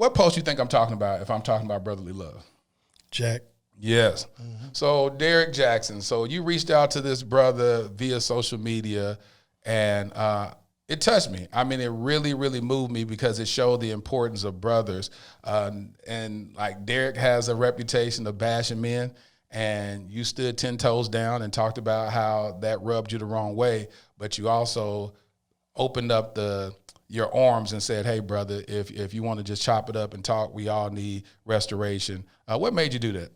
What post you think I'm talking about if I'm talking about brotherly love? Jack. Yes. Mm-hmm. So Derrick Jaxn. So you reached out to this brother via social media, and it touched me. I mean, it really, really moved me because it showed the importance of brothers. And like Derrick has a reputation of bashing men, and you stood 10 toes down and talked about how that rubbed you the wrong way, but you also opened up your arms and said, hey, brother, if you want to just chop it up and talk, we all need restoration. What made you do that?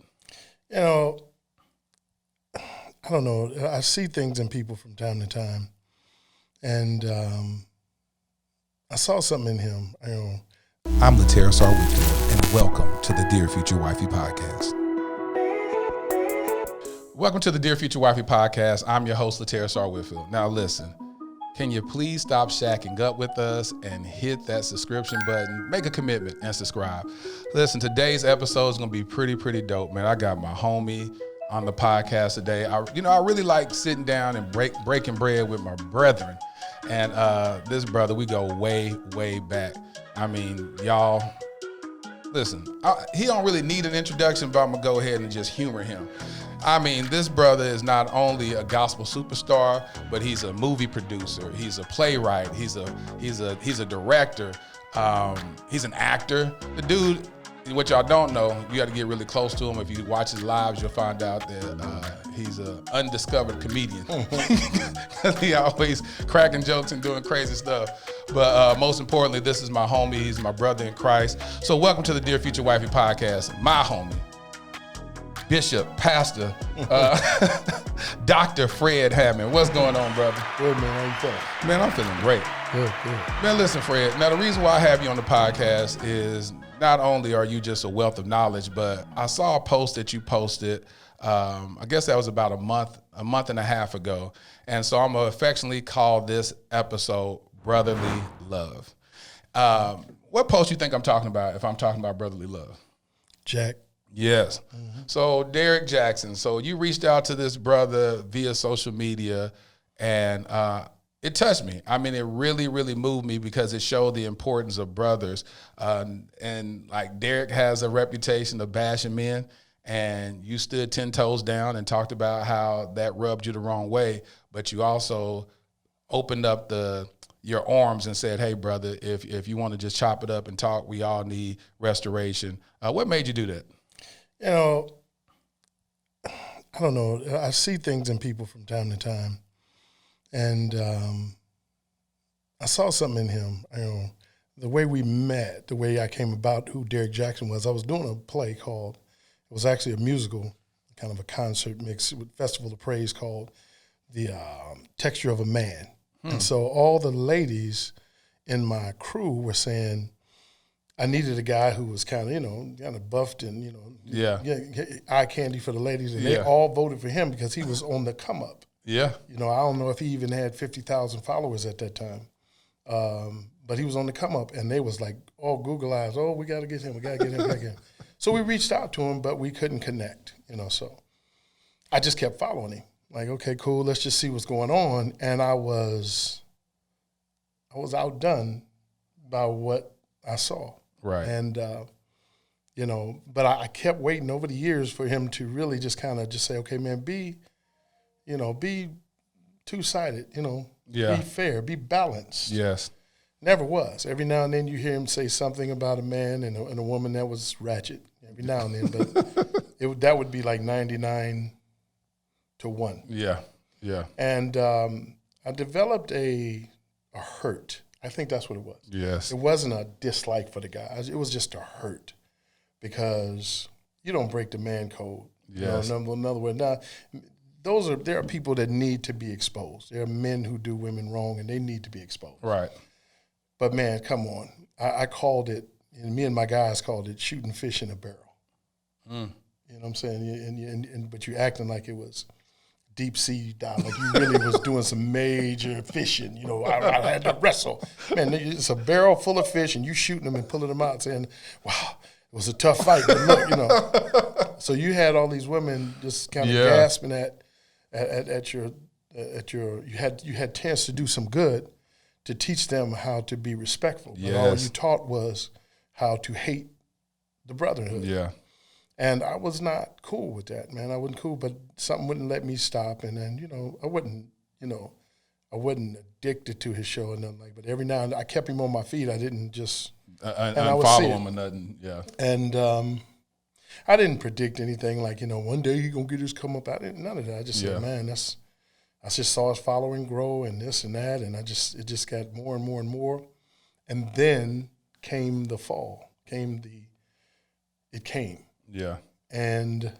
You know, I don't know. I see things in people from time to time. And I saw something in him. I'm Derrick Jaxn, and welcome to the Dear Future Wifey podcast. Welcome to the Dear Future Wifey podcast. I'm your host, Derrick Jaxn. Now listen, can you please stop shacking up with us and hit that subscription button? Make a commitment and subscribe. Listen, today's episode is going to be pretty dope, man. I got my homie on the podcast today. I really like sitting down and breaking bread with my brethren. And this brother, we go way back. I mean, y'all, listen, he don't really need an introduction, but I'm going to go ahead and just humor him. I mean, this brother is not only a gospel superstar, but he's a movie producer. He's a playwright. He's a director. He's an actor. The dude, what y'all don't know, you got to get really close to him. If you watch his lives, you'll find out that he's an undiscovered comedian. He always cracking jokes and doing crazy stuff. But most importantly, this is my homie. He's my brother in Christ. So welcome to the Dear Future Wifey podcast. My homie, Bishop, Pastor, Dr. Fred Hammond. What's going on, brother? Good, man. How you feeling? Man, I'm feeling great. Good. Man, listen, Fred. Now, the reason why I have you on the podcast is not only are you just a wealth of knowledge, but I saw a post that you posted. I guess that was about a month and a half ago. And so I'm going to affectionately call this episode Brotherly Love. What post you think I'm talking about if I'm talking about brotherly love? Jack. Yes. Mm-hmm. So Derrick Jaxn. So you reached out to this brother via social media, and it touched me. I mean, it really, really moved me because it showed the importance of brothers. And like Derrick has a reputation of bashing men, and you stood 10 toes down and talked about how that rubbed you the wrong way, but you also opened up your arms and said, hey, brother, if you want to just chop it up and talk, we all need restoration. What made you do that? You know, I don't know. I see things in people from time to time. And I saw something in him. The way we met, the way I came about who Derrick Jaxn was, I was doing a play called, it was actually a musical, kind of a concert mix with Festival of Praise called The Texture of a Man. And so all the ladies in my crew were saying, I needed a guy who was kind of buffed and, eye candy for the ladies. And they all voted for him because he was on the come up. Yeah. I don't know if he even had 50,000 followers at that time. But he was on the come up, and they was like all Google eyes. Oh, we got to get him. We got to get him. So we reached out to him, but we couldn't connect, so I just kept following him. Like, okay, cool. Let's just see what's going on. And I was outdone by what I saw. Right. And, but I kept waiting over the years for him to really just kind of just say, okay, man, be two-sided, be fair, be balanced. Yes. Never was. Every now and then you hear him say something about a man and a woman that was ratchet. Every now and then, but that would be like 99 to 1. Yeah. And I developed a hurt. I think that's what it was. Yes. It wasn't a dislike for the guy. It was just a hurt because you don't break the man code. Yes. Another way. Now, there are people that need to be exposed. There are men who do women wrong, and they need to be exposed. Right. But, man, come on. I called it, and me and my guys called it shooting fish in a barrel. You know what I'm saying? But you acting like it was deep sea dive, like you really was doing some major fishing. I had to wrestle. Man, it's a barrel full of fish, and you shooting them and pulling them out saying, wow, it was a tough fight. But look, So you had all these women just kind of gasping at your you had chance to do some good, to teach them how to be respectful. But all you taught was how to hate the brotherhood. Yeah. And I was not cool with that, man. I wasn't cool, but something wouldn't let me stop. And then, I wasn't addicted to his show or nothing like that. But every now and then I kept him on my feet. I didn't just unfollow him or nothing. Yeah. And I didn't predict anything like, one day he's going to get his come up. I didn't, none of that. I just said, man, I just saw his following grow and this and that. And it just got more and more and more. And then came the fall, it came. Yeah. And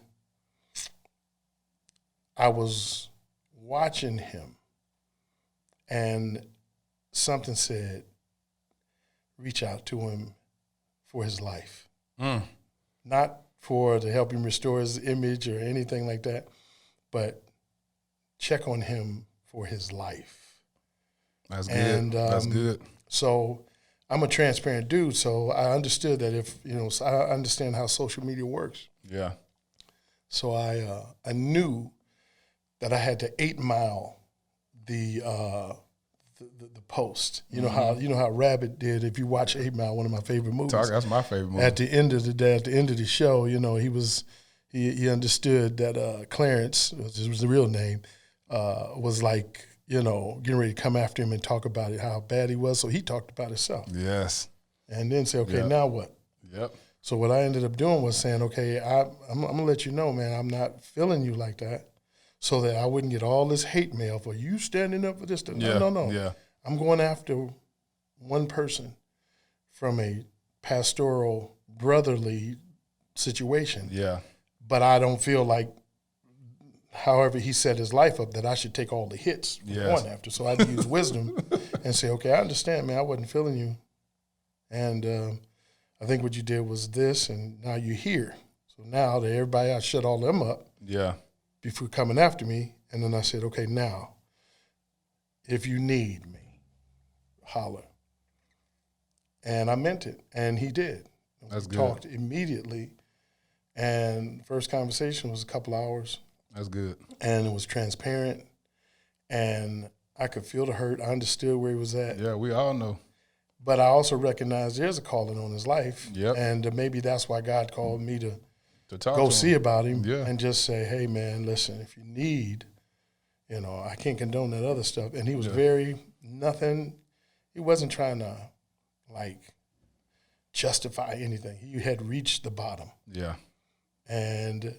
I was watching him, and something said, reach out to him for his life. Not to help him restore his image or anything like that, but check on him for his life. That's good. And, that's good. So I'm a transparent dude, so I understood that so I understand how social media works. Yeah. So I knew that I had to 8 Mile the post. You know how Rabbit did. If you watch 8 Mile, one of my favorite movies. That's my favorite movie. At the end of the day, at the end of the show, he understood that Clarence, which was the real name, was like, getting ready to come after him and talk about it, how bad he was. So he talked about himself. Yes. And then say, okay, now what? Yep. So what I ended up doing was saying, okay, I'm going to let you know, man, I'm not feeling you like that, so that I wouldn't get all this hate mail for you standing up for this. No. Yeah. I'm going after one person from a pastoral, brotherly situation. Yeah. But I don't feel like, however he set his life up, that I should take all the hits going after. So I had to use wisdom and say, okay, I understand, man, I wasn't feeling you. And I think what you did was this, and now you're here. So now that everybody, I shut all them up before coming after me. And then I said, okay, now, if you need me, holler. And I meant it, and he did. That's good. Talked immediately, and the first conversation was a couple hours. That's good. And it was transparent, and I could feel the hurt. I understood where he was at. Yeah, we all know. But I also recognized there's a calling on his life. Yep. And maybe that's why God called me to talk go to see him. About him and just say, hey, man, listen, if you need, I can't condone that other stuff. And he was he wasn't trying to, justify anything. He had reached the bottom. Yeah. And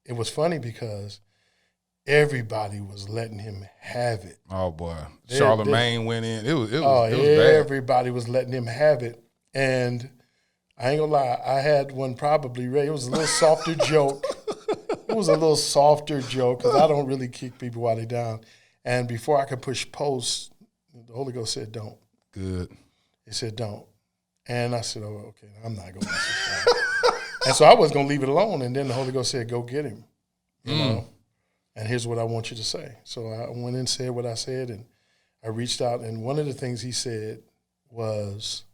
it was funny because everybody was letting him have it. Oh boy, Charlemagne went in. It was bad. Everybody was letting him have it, and I ain't gonna lie, I had one probably ready. It was a little softer joke. It was a little softer joke because I don't really kick people while they're down. And before I could push post, the Holy Ghost said, "Don't." Good. He said, "Don't," and I said, "Oh, okay, I'm not gonna." And so I was gonna leave it alone, and then the Holy Ghost said, "Go get him," you know. And here's what I want you to say. So I went and said what I said, and I reached out. And one of the things he said was,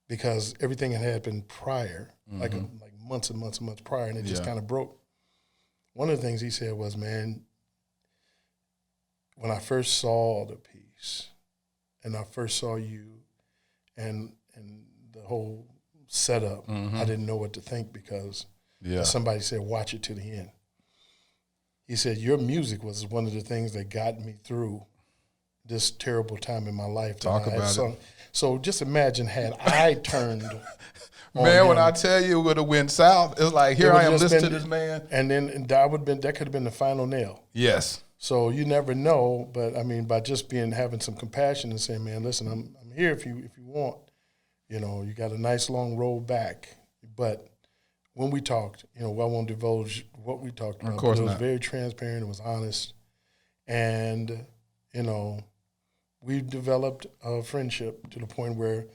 because everything had happened prior, like months and months and months prior, and it just kind of broke. One of the things he said was, man, when I first saw the piece, and I first saw you, and the whole setup, I didn't know what to think because somebody said, watch it to the end. He said, your music was one of the things that got me through this terrible time in my life. Talk about it. So just imagine had I turned Man, when I tell you it would have went south, it's like, here I am listening to this man. And then that could have been the final nail. Yes. So you never know, but I mean, by just having some compassion and saying, man, listen, I'm here if you want. You got a nice long road back. But when we talked, I won't divulge what we talked about. Of course but it was not. very transparent. It was honest. And, we developed a friendship to the point where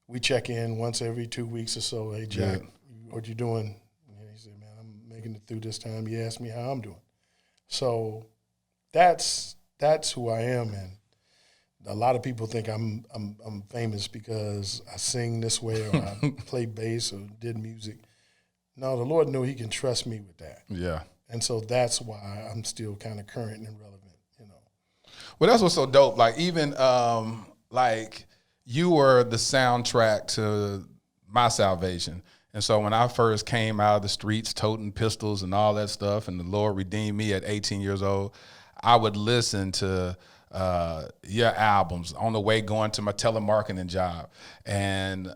we check in once every 2 weeks or so. Hey, Jack, what you doing? And he said, man, I'm making it through this time. He asked me how I'm doing. So that's who I am. And a lot of people think I'm famous because I sing this way or I play bass or did music. No, the Lord knew he can trust me with that. Yeah. And so that's why I'm still kind of current and relevant, Well, that's what's so dope. Like, even, you were the soundtrack to my salvation. And so when I first came out of the streets toting pistols and all that stuff, and the Lord redeemed me at 18 years old, I would listen to your albums on the way going to my telemarketing job, and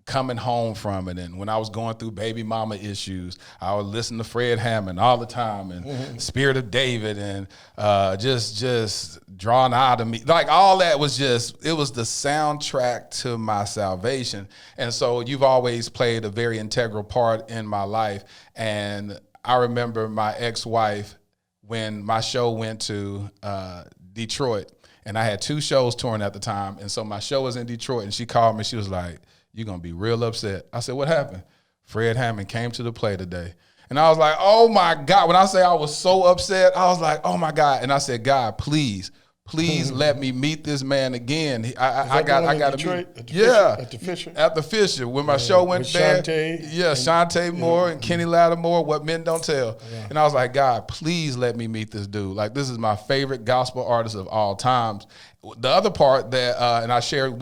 coming home from it. And when I was going through baby mama issues, I would listen to Fred Hammond all the time, and Spirit of David, and just drawn out of me. Like, all that was it was the soundtrack to my salvation. And so you've always played a very integral part in my life. And I remember my ex-wife, when my show went to Detroit, and I had 2 shows touring at the time. And so my show was in Detroit, and she called me. She was like, "You're going to be real upset." I said, "What happened?" "Fred Hammond came to the play today." And I was like, oh my God. When I say I was so upset, I was like, oh my God. And I said, "God, please let me meet this man again." I got to meet. At the Fisher. When my show went there. Shantae Moore and Kenny Lattimore, What Men Don't Tell. Yeah. And I was like, "God, please let me meet this dude. Like, this is my favorite gospel artist of all times." The other part that, and I shared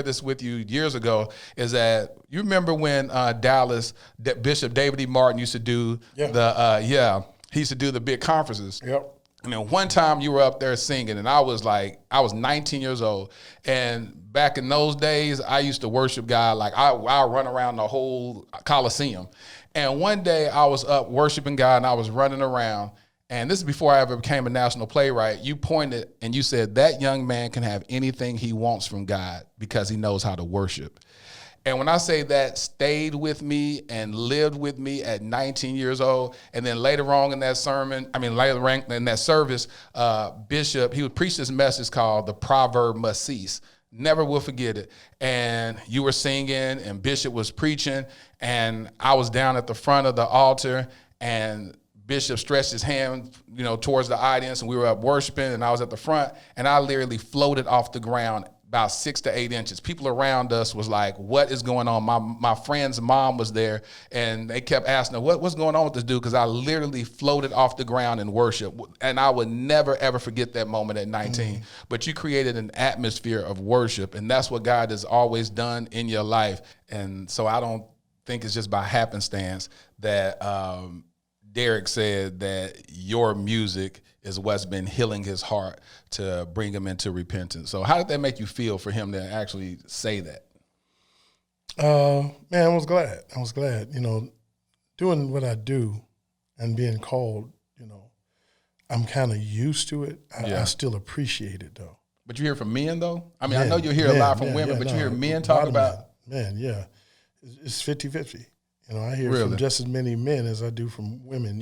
this with you years ago, is that you remember when Dallas, Bishop David E. Martin used to do he used to do the big conferences. Yep. And then one time you were up there singing, and I was 19 years old. And back in those days, I used to worship God. Like, I run around the whole Coliseum. And one day I was up worshiping God, and I was running around. And this is before I ever became a national playwright. You pointed and you said, "That young man can have anything he wants from God because he knows how to worship." And when I say that stayed with me and lived with me at 19 years old, and then later on in that service, Bishop, he would preach this message called "The Proverb Must Cease." Never will forget it. And you were singing, and Bishop was preaching, and I was down at the front of the altar, and Bishop stretched his hand, towards the audience, and we were up worshiping, and I was at the front, and I literally floated off the ground about 6 to 8 inches. People around us was like, "What is going on?" My friend's mom was there, and they kept asking her, what's going on with this dude? Because I literally floated off the ground in worship, and I would never, ever forget that moment at 19. Mm-hmm. But you created an atmosphere of worship, and that's what God has always done in your life. And so I don't think it's just by happenstance that Derrick said that your music is what's been healing his heart to bring him into repentance. So how did that make you feel for him to actually say that? Man, I was glad. Doing what I do and being called, I'm kind of used to it. I still appreciate it, though. But you hear from men, though? I mean, I know you hear a lot from women, but you hear men talk about... Yeah. It's 50-50. I hear from just as many men as I do from women.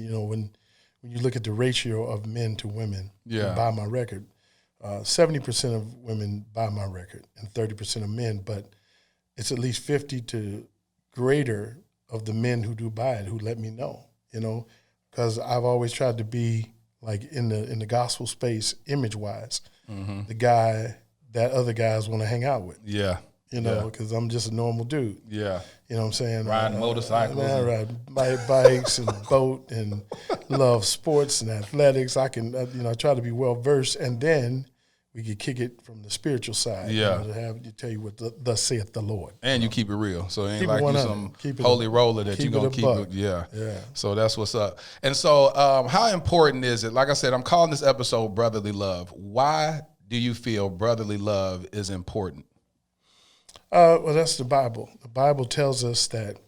When you look at the ratio of men to women who buy my record, 70% of women buy my record and 30% of men, but it's at least 50 to greater of the men who do buy it who let me know, because I've always tried to be like in the gospel space, image-wise, the guy that other guys want to hang out with. Yeah. Because I'm just a normal dude. Yeah. You know what I'm saying? Riding motorcycles. I ride bikes and boat and love sports and athletics. I can, I try to be well-versed, and then we can kick it from the spiritual side. Yeah. To tell you what thus saith the Lord. And you keep it real. So it ain't like you some holy roller that you're going to keep it. Yeah. So that's what's up. And so how important is it? Like I said, I'm calling this episode Brotherly Love. Why do you feel brotherly love is important? Well, that's the Bible. The Bible tells us that,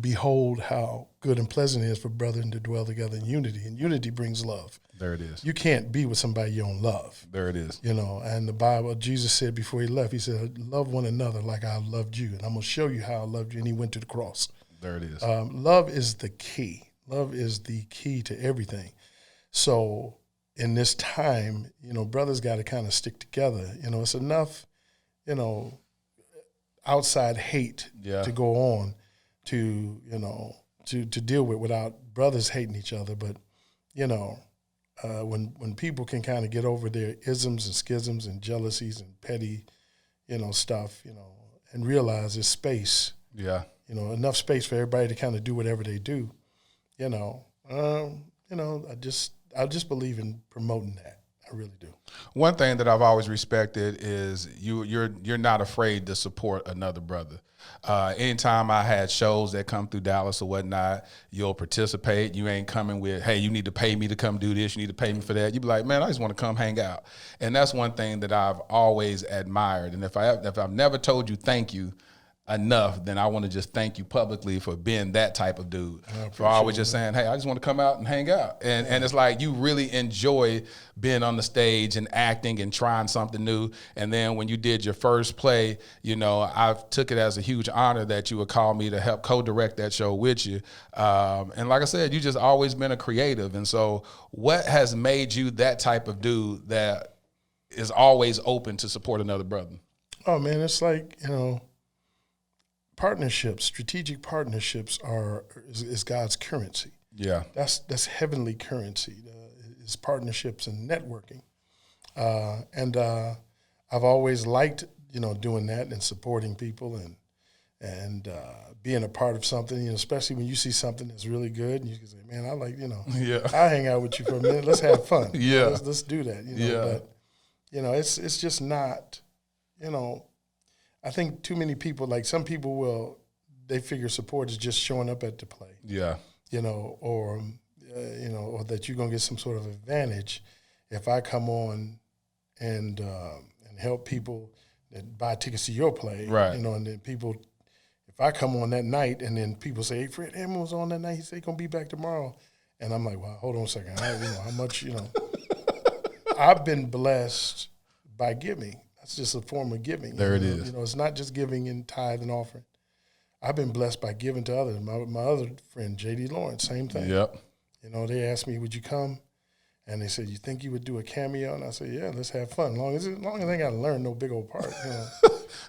behold how good and pleasant it is for brethren to dwell together in unity. And unity brings love. There it is. You can't be with somebody you don't love. There it is. And the Bible, Jesus said before he left, he said, "Love one another like I loved you. And I'm going to show you how I loved you." And he went to the cross. There it is. Love is the key. Love is the key to everything. So in this time, brothers got to kind of stick together. It's enough, outside hate to go on to deal with without brothers hating each other. But when people can kind of get over their isms and schisms and jealousies and petty stuff and realize there's space, enough space for everybody to kind of do whatever they do, I just believe in promoting that. I really do. One thing that I've always respected is you're not afraid to support another brother. Anytime I had shows that come through Dallas or whatnot, you'll participate. You ain't coming with, hey, you need to pay me to come do this. You need to pay me for that. You be like, man, I just want to come hang out. And that's one thing that I've always admired. And if I've never told you thank you enough, then I want to just thank you publicly for being that type of dude. For always just saying, hey, I just want to come out and hang out. And it's like you really enjoy being on the stage and acting and trying something new. And then when you did your first play, you know, I took it as a huge honor that you would call me to help co-direct that show with you. And like I said, you just always been a creative. And so what has made you that type of dude that is always open to support another brother? Oh, man, it's like, you know, partnerships, strategic partnerships is God's currency. Yeah, that's heavenly currency. Is partnerships and networking, and I've always liked, you know, doing that and supporting people and being a part of something. You know, especially when you see something that's really good and you can say, man, I like, you know, I'll hang out with you for a minute. Let's have fun. Yeah, let's do that. You know, but you know, it's just not, you know. I think too many people, like some people they figure support is just showing up at the play. Yeah. You know, or that you're going to get some sort of advantage if I come on and help people that buy tickets to your play. Right. You know, and then people, if I come on that night and then people say, hey, Fred Hammond was on that night, he said he's going to be back tomorrow. And I'm like, well, hold on a second. How much, you know. I've been blessed by giving. That's just a form of giving. There it is. You know, it's not just giving in tithe and offering. I've been blessed by giving to others. My other friend, J.D. Lawrence, same thing. Yep. You know, they asked me, would you come? And they said, you think you would do a cameo? And I said, yeah, let's have fun. As long as I ain't got to learn no big old part. You know.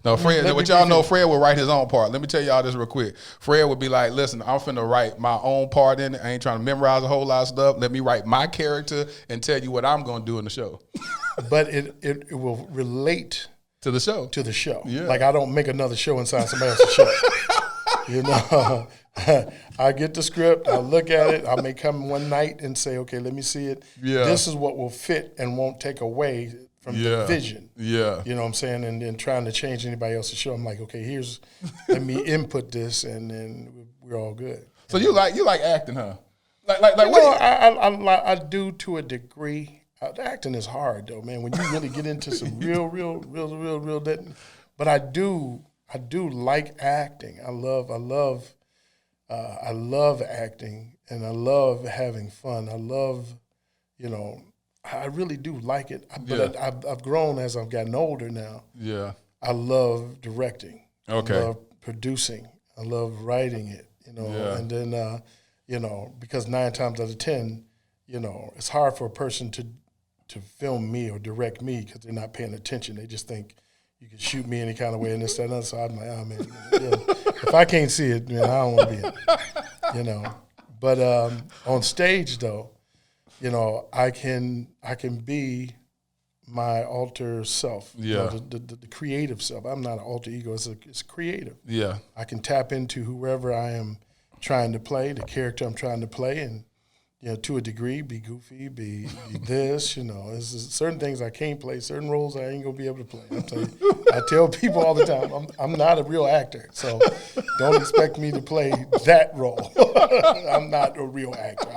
No, Fred, what y'all know, Fred will write his own part. Let me tell y'all this real quick. Fred would be like, listen, I'm finna write my own part in it. I ain't trying to memorize a whole lot of stuff. Let me write my character and tell you what I'm going to do in the show. But it will relate to the show. To the show. Yeah. Like I don't make another show inside somebody else's show. You know, I get the script, I look at it, I may come one night and say, okay, let me see it. Yeah. This is what will fit and won't take away from the vision. Yeah. You know what I'm saying? And then trying to change anybody else's show, I'm like, okay, let me input this and then we're all good. So you like acting, huh? I do to a degree. Acting is hard though, man. When you really get into some real, but I do like acting. I love acting, and I love having fun. I love, you know, I really do like it. But I've grown as I've gotten older now. Yeah. I love directing. Okay. I love producing. I love writing it. You know, and then you know, because 9 times out of 10, you know, it's hard for a person to film me or direct me because they're not paying attention. They just think you can shoot me any kind of way and this, that, and other. So I'm like, oh, man, if I can't see it, man, I don't want to be it, you know. But on stage, though, you know, I can be my alter self, you know, the creative self. I'm not an alter ego. It's creative. Yeah. I can tap into whoever I am trying to play, the character I'm trying to play, and, you know, to a degree, be goofy, be this, you know. There's certain things I can't play, certain roles I ain't going to be able to play. I tell people all the time, I'm not a real actor, so don't expect me to play that role. I'm not a real actor.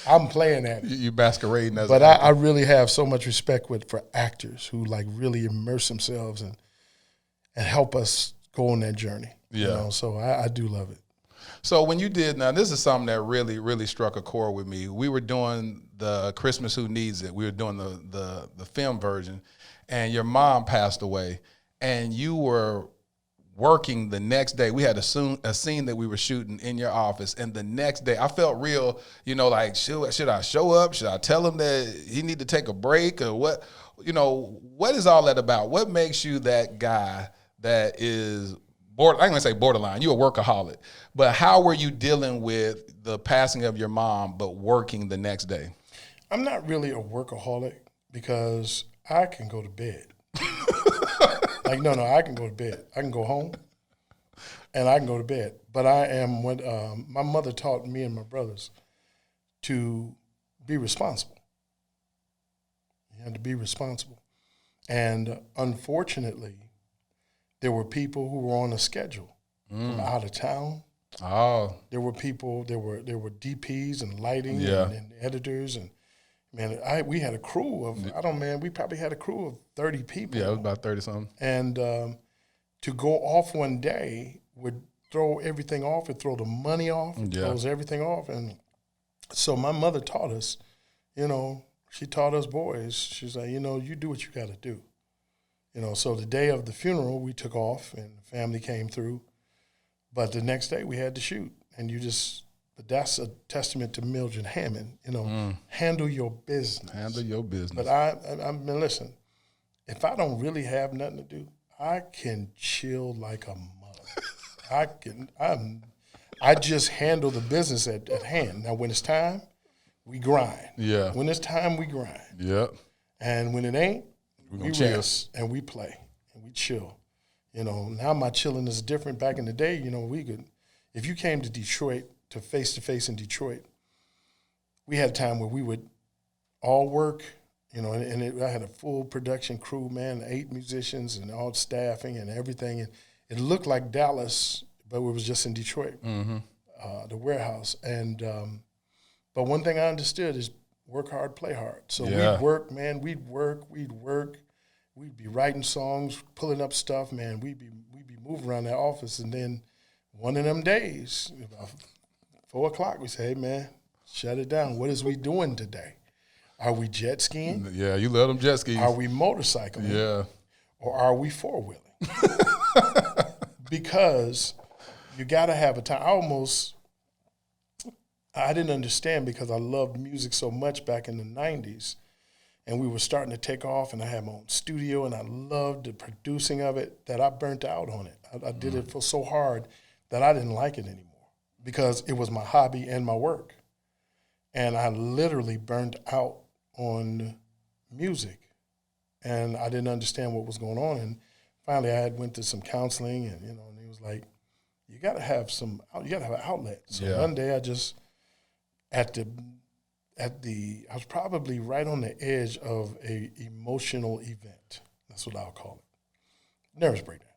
I'm playing that. You masquerading as But I really have so much respect for actors who, like, really immerse themselves and help us go on that journey. Yeah. You know, so I do love it. So when you did, now this is something that really, really struck a chord with me. We were doing the Christmas Who Needs It. We were doing the film version, and your mom passed away, and you were working the next day. We had a scene that we were shooting in your office, and the next day I felt real, you know, like, should I show up? Should I tell him that he need to take a break, or what? You know, what is all that about? What makes you that guy that is I'm going to say borderline. You're a workaholic. But how were you dealing with the passing of your mom but working the next day? I'm not really a workaholic because I can go to bed. Like, no, I can go to bed. I can go home and I can go to bed. But I am what my mother taught me and my brothers to be responsible. You had to be responsible. And unfortunately, there were people who were on a schedule. from out of town. Oh. There were people, there were DPs and lighting and editors. And, man, we had a crew of, we probably had a crew of 30 people. Yeah, it was about 30-something. And to go off one day would throw everything off. It'd throw the money off. It throws everything off. And so my mother taught us, she taught us boys. She's like, you do what you got to do. So the day of the funeral, we took off and the family came through. But the next day we had to shoot. And but that's a testament to Mildred Hammond, handle your business. Handle your business. But I mean, listen, if I don't really have nothing to do, I can chill like a mother. I just handle the business at hand. Now, when it's time, we grind. Yeah. When it's time, we grind. Yep. And when it ain't, we chill. rest and we play and we chill. Now my chilling is different. Back in the day, we could, if you came to Detroit, to face in Detroit, we had a time where we would all work, I had a full production crew, man, 8 musicians and all staffing and everything. And it looked like Dallas, but it was just in Detroit, the warehouse. And but one thing I understood is work hard, play hard. So we'd work, man. We'd work. We'd be writing songs, pulling up stuff, man. We'd be moving around that office, and then one of them days, about 4 o'clock, we say, "Hey, man, shut it down. What is we doing today? Are we jet skiing? Yeah, you love them jet skis. Are we motorcycling? Yeah. Or are we four-wheeling?" Because you got to have a time. I didn't understand because I loved music so much back in the 90s, and we were starting to take off, and I had my own studio, and I loved the producing of it, that I burnt out on it. I did it for so hard that I didn't like it anymore because it was my hobby and my work. And I literally burnt out on music, and I didn't understand what was going on. And finally, I went to some counseling, and and he was like, "You got to have an outlet." So one day, I just I was probably right on the edge of a emotional event. That's what I'll call it. Nervous breakdown.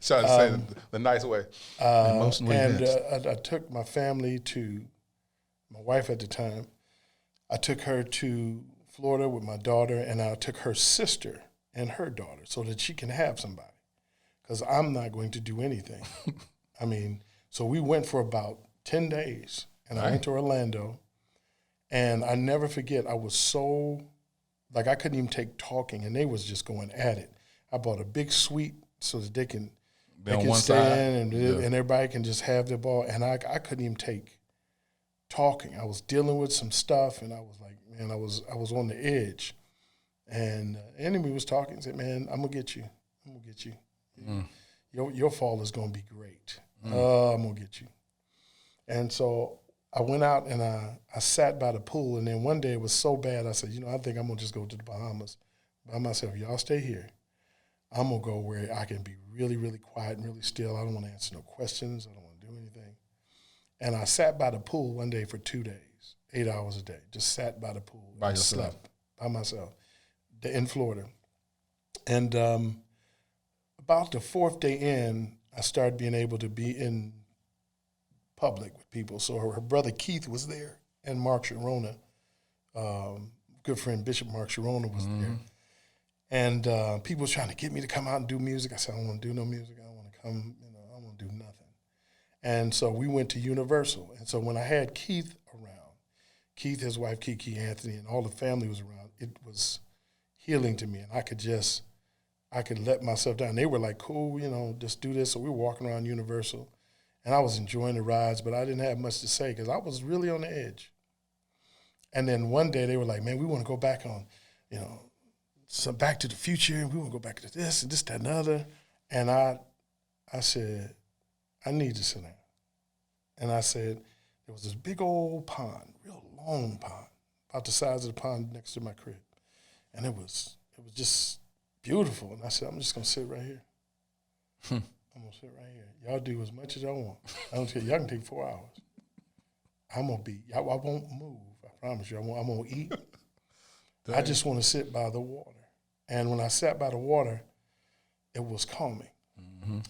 Trying to say the nice way. Emotional event. I took my family to my wife at the time. I took her to Florida with my daughter, and I took her sister and her daughter so that she can have somebody, because I'm not going to do anything. So we went for about 10 days, and I went to Orlando, and I never forget, I was so, I couldn't even take talking, and they was just going at it. I bought a big suite so that they can stay in, and everybody can just have their ball, and I couldn't even take talking. I was dealing with some stuff, and I was like, man, I was on the edge. And the enemy was talking and said, man, I'm going to get you. I'm going to get you. Your fall is going to be great. I'm going to get you. And so I went out and I sat by the pool, and then one day it was so bad, I said, I think I'm going to just go to the Bahamas by myself. Y'all stay here. I'm going to go where I can be really, really quiet and really still. I don't want to answer no questions. I don't want to do anything. And I sat by the pool one day for 2 days, 8 hours a day, just sat by the pool. By yourself? Slept by myself in Florida. And about the 4th day in, I started being able to be in public with people. So her brother Keith was there, and Mark Sharona, good friend Bishop Mark Sharona was there. And people was trying to get me to come out and do music. I said, I don't want to do no music. I don't want to come, I don't want to do nothing. And so we went to Universal. And so when I had Keith around, Keith, his wife, Kiki, Anthony, and all the family was around, it was healing to me. And I could let myself down. They were like, cool, just do this. So we were walking around Universal, and I was enjoying the rides, but I didn't have much to say because I was really on the edge. And then one day they were like, man, we want to go back on, some Back to the Future, and we want to go back to this and this, that, and the other. And I said, I need to sit down. And I said, there was this big old pond, real long pond, about the size of the pond next to my crib. And it was just beautiful. And I said, I'm just going to sit right here. I'm going to sit right here. Y'all do as much as y'all want. I don't care. Y'all can take 4 hours. I won't move. I promise you. I won't eat. I just want to sit by the water. And when I sat by the water, it was calming.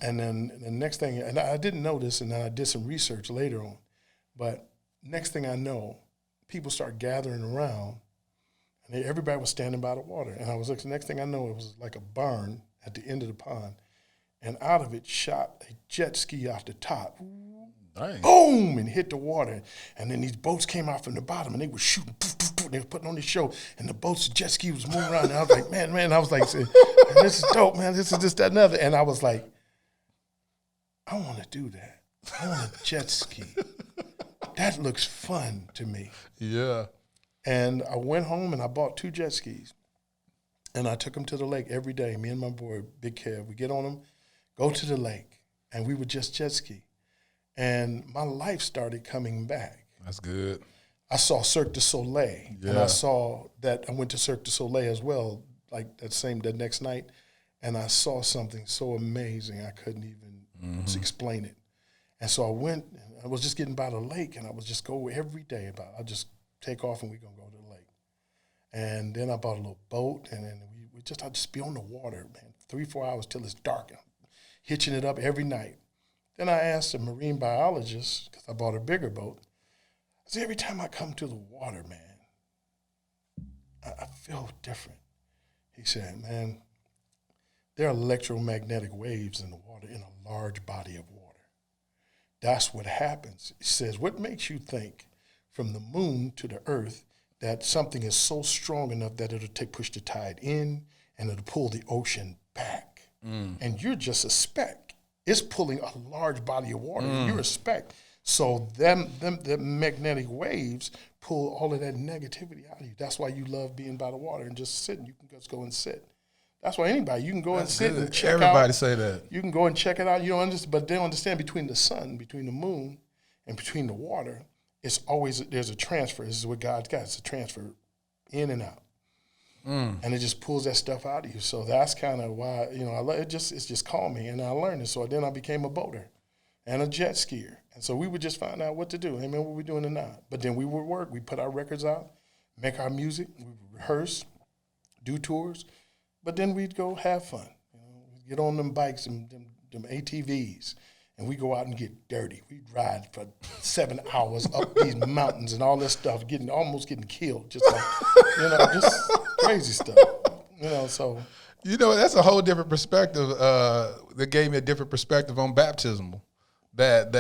And then the next thing, and I didn't know this, and then I did some research later on, but next thing I know, people start gathering around, and everybody was standing by the water. And I was like, the next thing I know, it was like a barn at the end of the pond, and out of it shot a jet ski off the top. Dang. Boom, and hit the water. And then these boats came out from the bottom, and they were shooting. They were putting on this show, and the boats, the jet ski was moving around. And I was like, man, I was like, man, this is dope, man. This is this, that, and other. And I was like, I want to do that. I want a jet ski. That looks fun to me. Yeah. And I went home, and I bought 2 jet skis. And I took them to the lake every day. Me and my boy, Big Kev, we get on them, go to the lake, and we would just jet ski. And my life started coming back. That's good. I saw Cirque du Soleil, and I saw that. I went to Cirque du Soleil as well, like that next night, and I saw something so amazing I couldn't even explain it. And so I went. I was just getting by the lake, and I would just go every day. I'd just take off, and we gonna go to the lake. And then I bought a little boat, and then I'd just be on the water, man, 3-4 hours till it's dark, hitching it up every night. Then I asked a marine biologist, because I bought a bigger boat, I said, every time I come to the water, man, I feel different. He said, man, there are electromagnetic waves in the water in a large body of water. That's what happens. He says, what makes you think from the moon to the earth that something is so strong enough that it'll push the tide in and it'll pull the ocean back? And you're just a speck. It's pulling a large body of water. You're a speck. So them magnetic waves pull all of that negativity out of you. That's why you love being by the water and just sitting. You can just go and sit. That's why anybody, you can go and sit and check out. Everybody say that. You can go and check it out. You don't understand, but they don't understand between the sun, between the moon, and between the water, it's always, there's a transfer. This is what God's got. It's a transfer in and out. And it just pulls that stuff out of you. So that's kind of why, it's just calming. And I learned it. So then I became a boater and a jet skier. And so we would just find out what to do. Hey, man, what we doing tonight? But then we would work. We put our records out, make our music, we would rehearse, do tours. But then we'd go have fun. We'd get on them bikes and them ATVs. And we go out and get dirty. We'd ride for 7 hours up these mountains and all this stuff, almost getting killed. Just like, just crazy stuff. So. That's a whole different perspective. That gave me a different perspective on baptism. That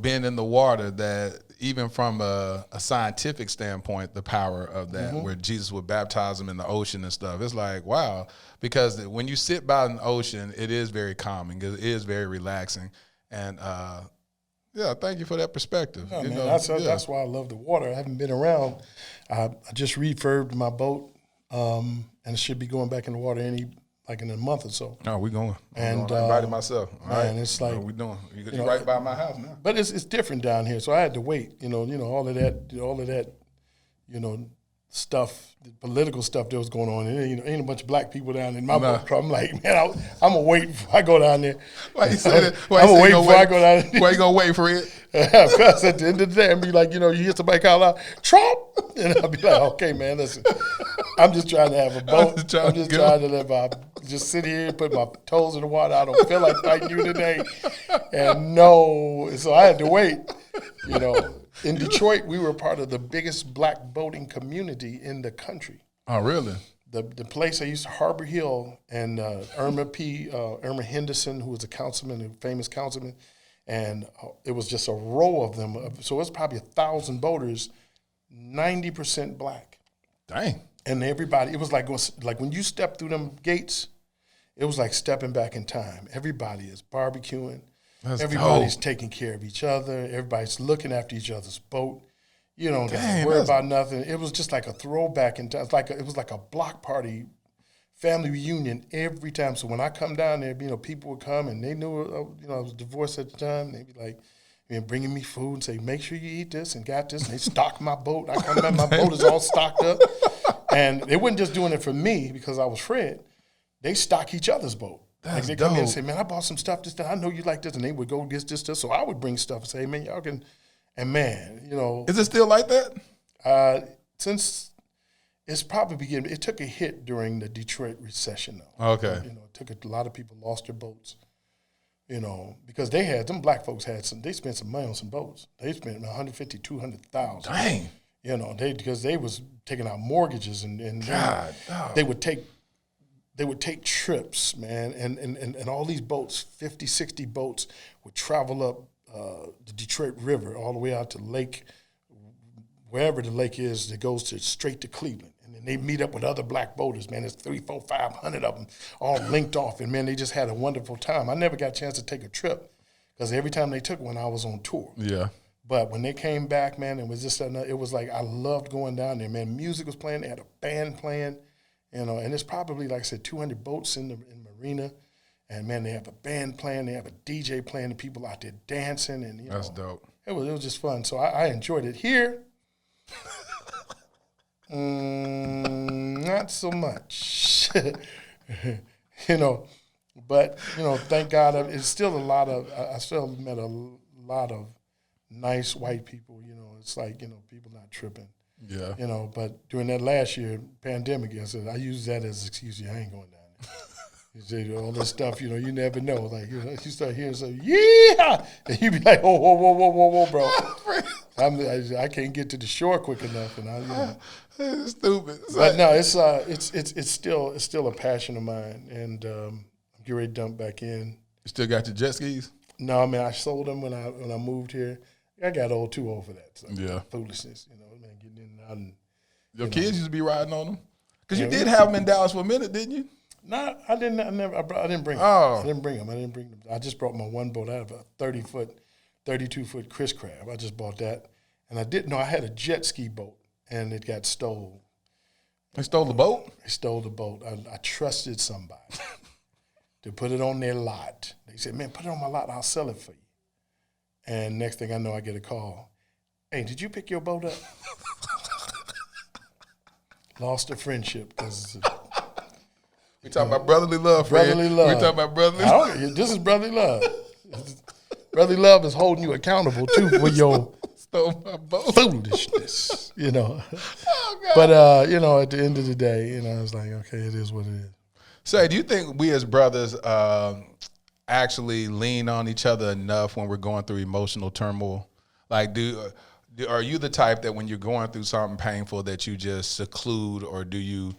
being in the water, that even from a scientific standpoint, the power of that, where Jesus would baptize them in the ocean and stuff. It's like, wow. Because when you sit by an ocean, it is very calming. It is very relaxing. And, thank you for that perspective. Yeah, man, that's why I love the water. I haven't been around. I just refurbed my boat, and it should be going back in the water in a month or so. Oh, we're going. And I invited myself. All right. It's like, what we doing? You're right by my house now. But it's different down here, so I had to wait. All of that, stuff, the political stuff that was going on. And, ain't a bunch of black people down in my boat. I'm like, man, I'm gonna wait before I go down there. Why you say that? I'm gonna wait before I go down there. Why you gonna wait for it? Because at the end of the day, I'd be like, you hear somebody call out, Trump, and I'll be like, okay, man, listen, I'm just trying to have a boat. I'm just trying to live. Just sit here and put my toes in the water. I don't feel like fighting you today. And so I had to wait. In Detroit, we were part of the biggest black boating community in the country. Oh, really? The place I used to, Harbor Hill, and Irma Henderson, who was a famous councilman, and it was just a row of them. So it was probably 1,000 boaters, 90% black. Dang. And everybody, it was like when you step through them gates, it was like stepping back in time. Everybody is barbecuing. Everybody's taking care of each other. Everybody's looking after each other's boat. You don't got to worry about nothing. It was just like a throwback in time. It was like a block party, family reunion every time. So when I come down there, people would come and they knew, I was divorced at the time. They'd be like, bringing me food and say, make sure you eat this and got this. And they stock my boat. I come back, my boat is all stocked up. And they wasn't just doing it for me because I was Fred. They stock each other's boat. That's they come in and say, man, I bought some stuff this time. I know you like this. And they would go get this. So I would bring stuff and say, man, y'all can. And man, Is it still like that? Since it's probably beginning, it took a hit during the Detroit recession, though. Okay. It took a lot of people lost their boats. because them black folks they spent some money on some boats. They spent $150,000, $200,000. Dang. Because they was taking out mortgages and God, they would take trips, man, and all these boats, 50, 60 boats would travel up the Detroit River all the way out to Lake, wherever the lake is that goes straight to Cleveland. And then they meet up with other black boaters, man. There's 300, 400, 500 of them all linked off. And, man, they just had a wonderful time. I never got a chance to take a trip because every time they took one, I was on tour. Yeah. But when they came back, man, it was like I loved going down there, man. Music was playing. They had a band playing, and it's probably, like I said, 200 boats in the marina. And, man, they have a band playing. They have a DJ playing. The people out there dancing. And, That's dope. It was just fun. So I enjoyed it. Here, not so much. But, thank God, it's still I still met a lot of nice white people. It's like, people not tripping. Yeah. But during that last year, pandemic, I used that as an excuse. I ain't going down there. You say all this stuff, you never know. Like, you start hearing something, yeah, and you be like, oh, whoa, bro. I can't get to the shore quick enough, and It's stupid. But no, it's still a passion of mine, and I'm getting ready to dump back in. You still got your jet skis? No, man, I sold them when I moved here. I got too old for that. So, yeah, foolishness, man, getting in and out. And, your kids used to be riding on them because you did have them in Dallas for a minute, didn't you? No, I didn't. I didn't bring them. Oh. I didn't bring them. I just brought my one boat out of a 32-foot Chris Crab. I just bought that, and I didn't know I had a jet ski boat, and it got stolen. They stole the boat? They stole the boat. I trusted somebody to put it on their lot. They said, man, put it on my lot. I'll sell it for you. And next thing I know, I get a call. Hey, did you pick your boat up? Lost a friendship because we talking about brotherly love, Fred. Brotherly love. We talking about brotherly love. This is brotherly love. Brotherly love is holding you accountable, too, for your stole my boat. Foolishness, Oh, God. But, at the end of the day, I was like, okay, it is what it is. Say, do you think we as brothers actually lean on each other enough when we're going through emotional turmoil? Like, are you the type that when you're going through something painful that you just seclude, or do you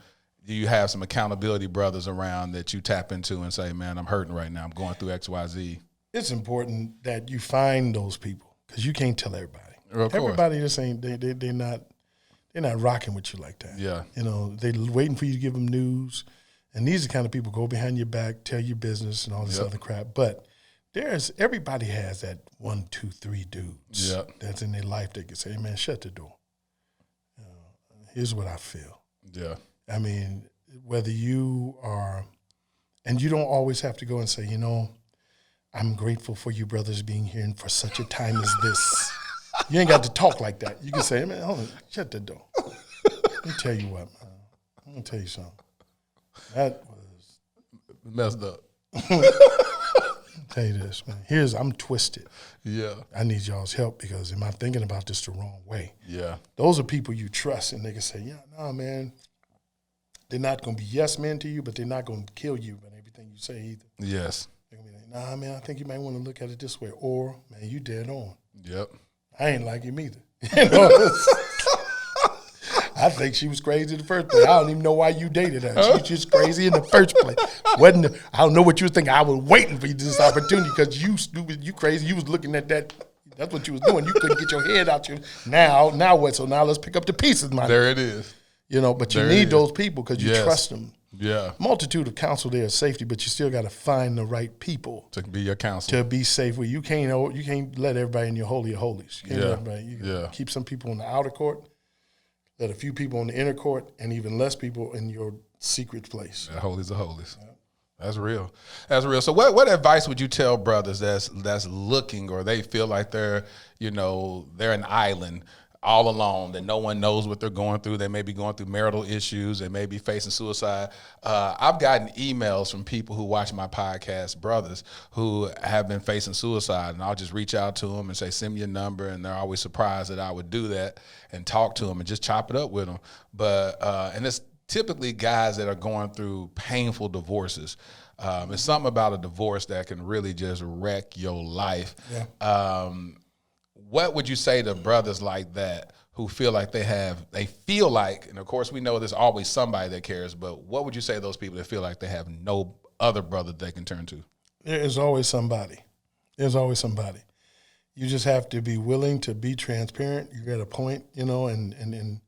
have some accountability brothers around that you tap into and say, man, I'm hurting right now. I'm going through X, Y, Z. It's important that you find those people because you can't tell everybody. Everybody just ain't, they're not rocking with you like that. Yeah. They're waiting for you to give them news. And these are the kind of people go behind your back, tell you business and all this other crap. But everybody has that 1, 2, 3 dudes that's in their life that can say, hey, man, shut the door. Here's what I feel. Yeah. I mean, whether you are, and you don't always have to go and say, I'm grateful for you brothers being here and for such a time as this. You ain't got to talk like that. You can say, man, hold on, shut the door. Let me tell you what, man. I'm going to tell you something. That was messed up. I'll tell you this, man. I'm twisted. Yeah. I need y'all's help because am I thinking about this the wrong way? Yeah. Those are people you trust, and they can say, yeah, no, man. They're not going to be yes men to you, but they're not going to kill you by everything you say either. Yes. They're going to be like, nah, man, I think you might want to look at it this way. Or, man, you dead on. Yep. I ain't like him either. I think she was crazy in the first place. I don't even know why you dated her. She was just crazy in the first place. I don't know what you was thinking. I was waiting for you this opportunity because you stupid, you crazy. You was looking at that. That's what you was doing. You couldn't get your head out. Now what? So now let's pick up the pieces, man. There it is. But you need those people because you trust them. Yeah. Multitude of counsel there is safety, but you still got to find the right people to be your counsel to be safe with. You can't let everybody in your holy of holies. You can't let everybody. Keep some people in the outer court, let a few people in the inner court, and even less people in your secret place. The holies of holies. Yeah. That's real. That's real. So what advice would you tell brothers that's looking, or they feel like they're an island all alone, that no one knows what they're going through? They may be going through marital issues. They may be facing suicide. I've gotten emails from people who watch my podcast, brothers, who have been facing suicide, and I'll just reach out to them and say, send me your number, and they're always surprised that I would do that and talk to them and just chop it up with them. But and it's typically guys that are going through painful divorces. It's something about a divorce that can really just wreck your life. Yeah. What would you say to brothers like that who feel like they feel like, and of course we know there's always somebody that cares, but what would you say to those people that feel like they have no other brother they can turn to? There's always somebody. There's always somebody. You just have to be willing to be transparent. You're at a point, and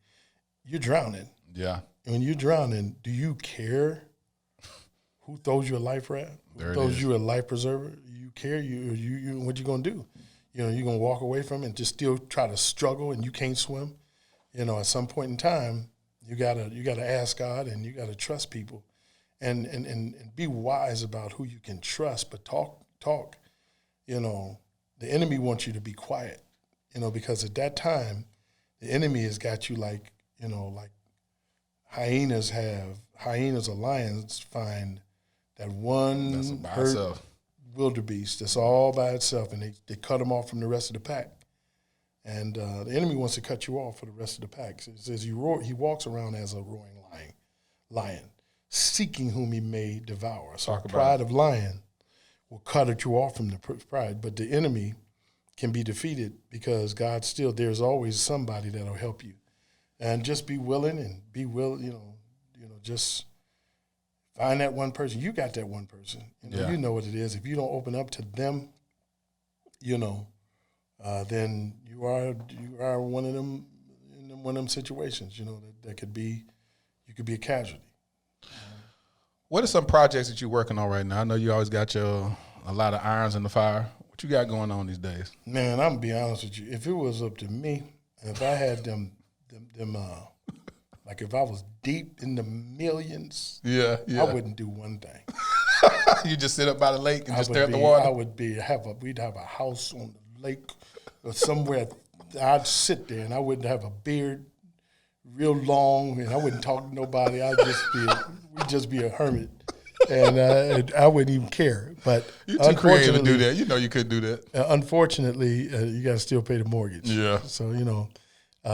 you're drowning. Yeah. And when you're drowning, do you care who throws you a life raft? Who throws you a life preserver? You care? You what you gonna do? You're gonna walk away from it and just still try to struggle and you can't swim? At some point in time, you gotta ask God and you gotta trust people, and be wise about who you can trust. But talk. The enemy wants you to be quiet. Because at that time, the enemy has got you like hyenas or lions find that one hurt wildebeest that's all by itself, and they cut them off from the rest of the pack. And the enemy wants to cut you off for the rest of the pack. It says he walks around as a roaring lion, seeking whom he may devour. So the pride of lion will cut you off from the pride, but the enemy can be defeated because there's always somebody that'll help you. And just be willing just find that one person. You got that one person. You know what it is. If you don't open up to them, then you are one of them in one of them situations. That could be, you could be a casualty. What are some projects that you're working on right now? I know you always got a lot of irons in the fire. What you got going on these days? Man, I'm gonna be honest with you. If it was up to me, if I had them like if I was deep in the millions, yeah. I wouldn't do one thing. You just sit up by the lake and just stare at the water? We'd have a house on the lake or somewhere. I'd sit there and I wouldn't have a beard real long and I wouldn't talk to nobody. We'd just be a hermit. And I wouldn't even care. But you're too creative to do that. You couldn't do that. Unfortunately, you got to still pay the mortgage. Yeah. So,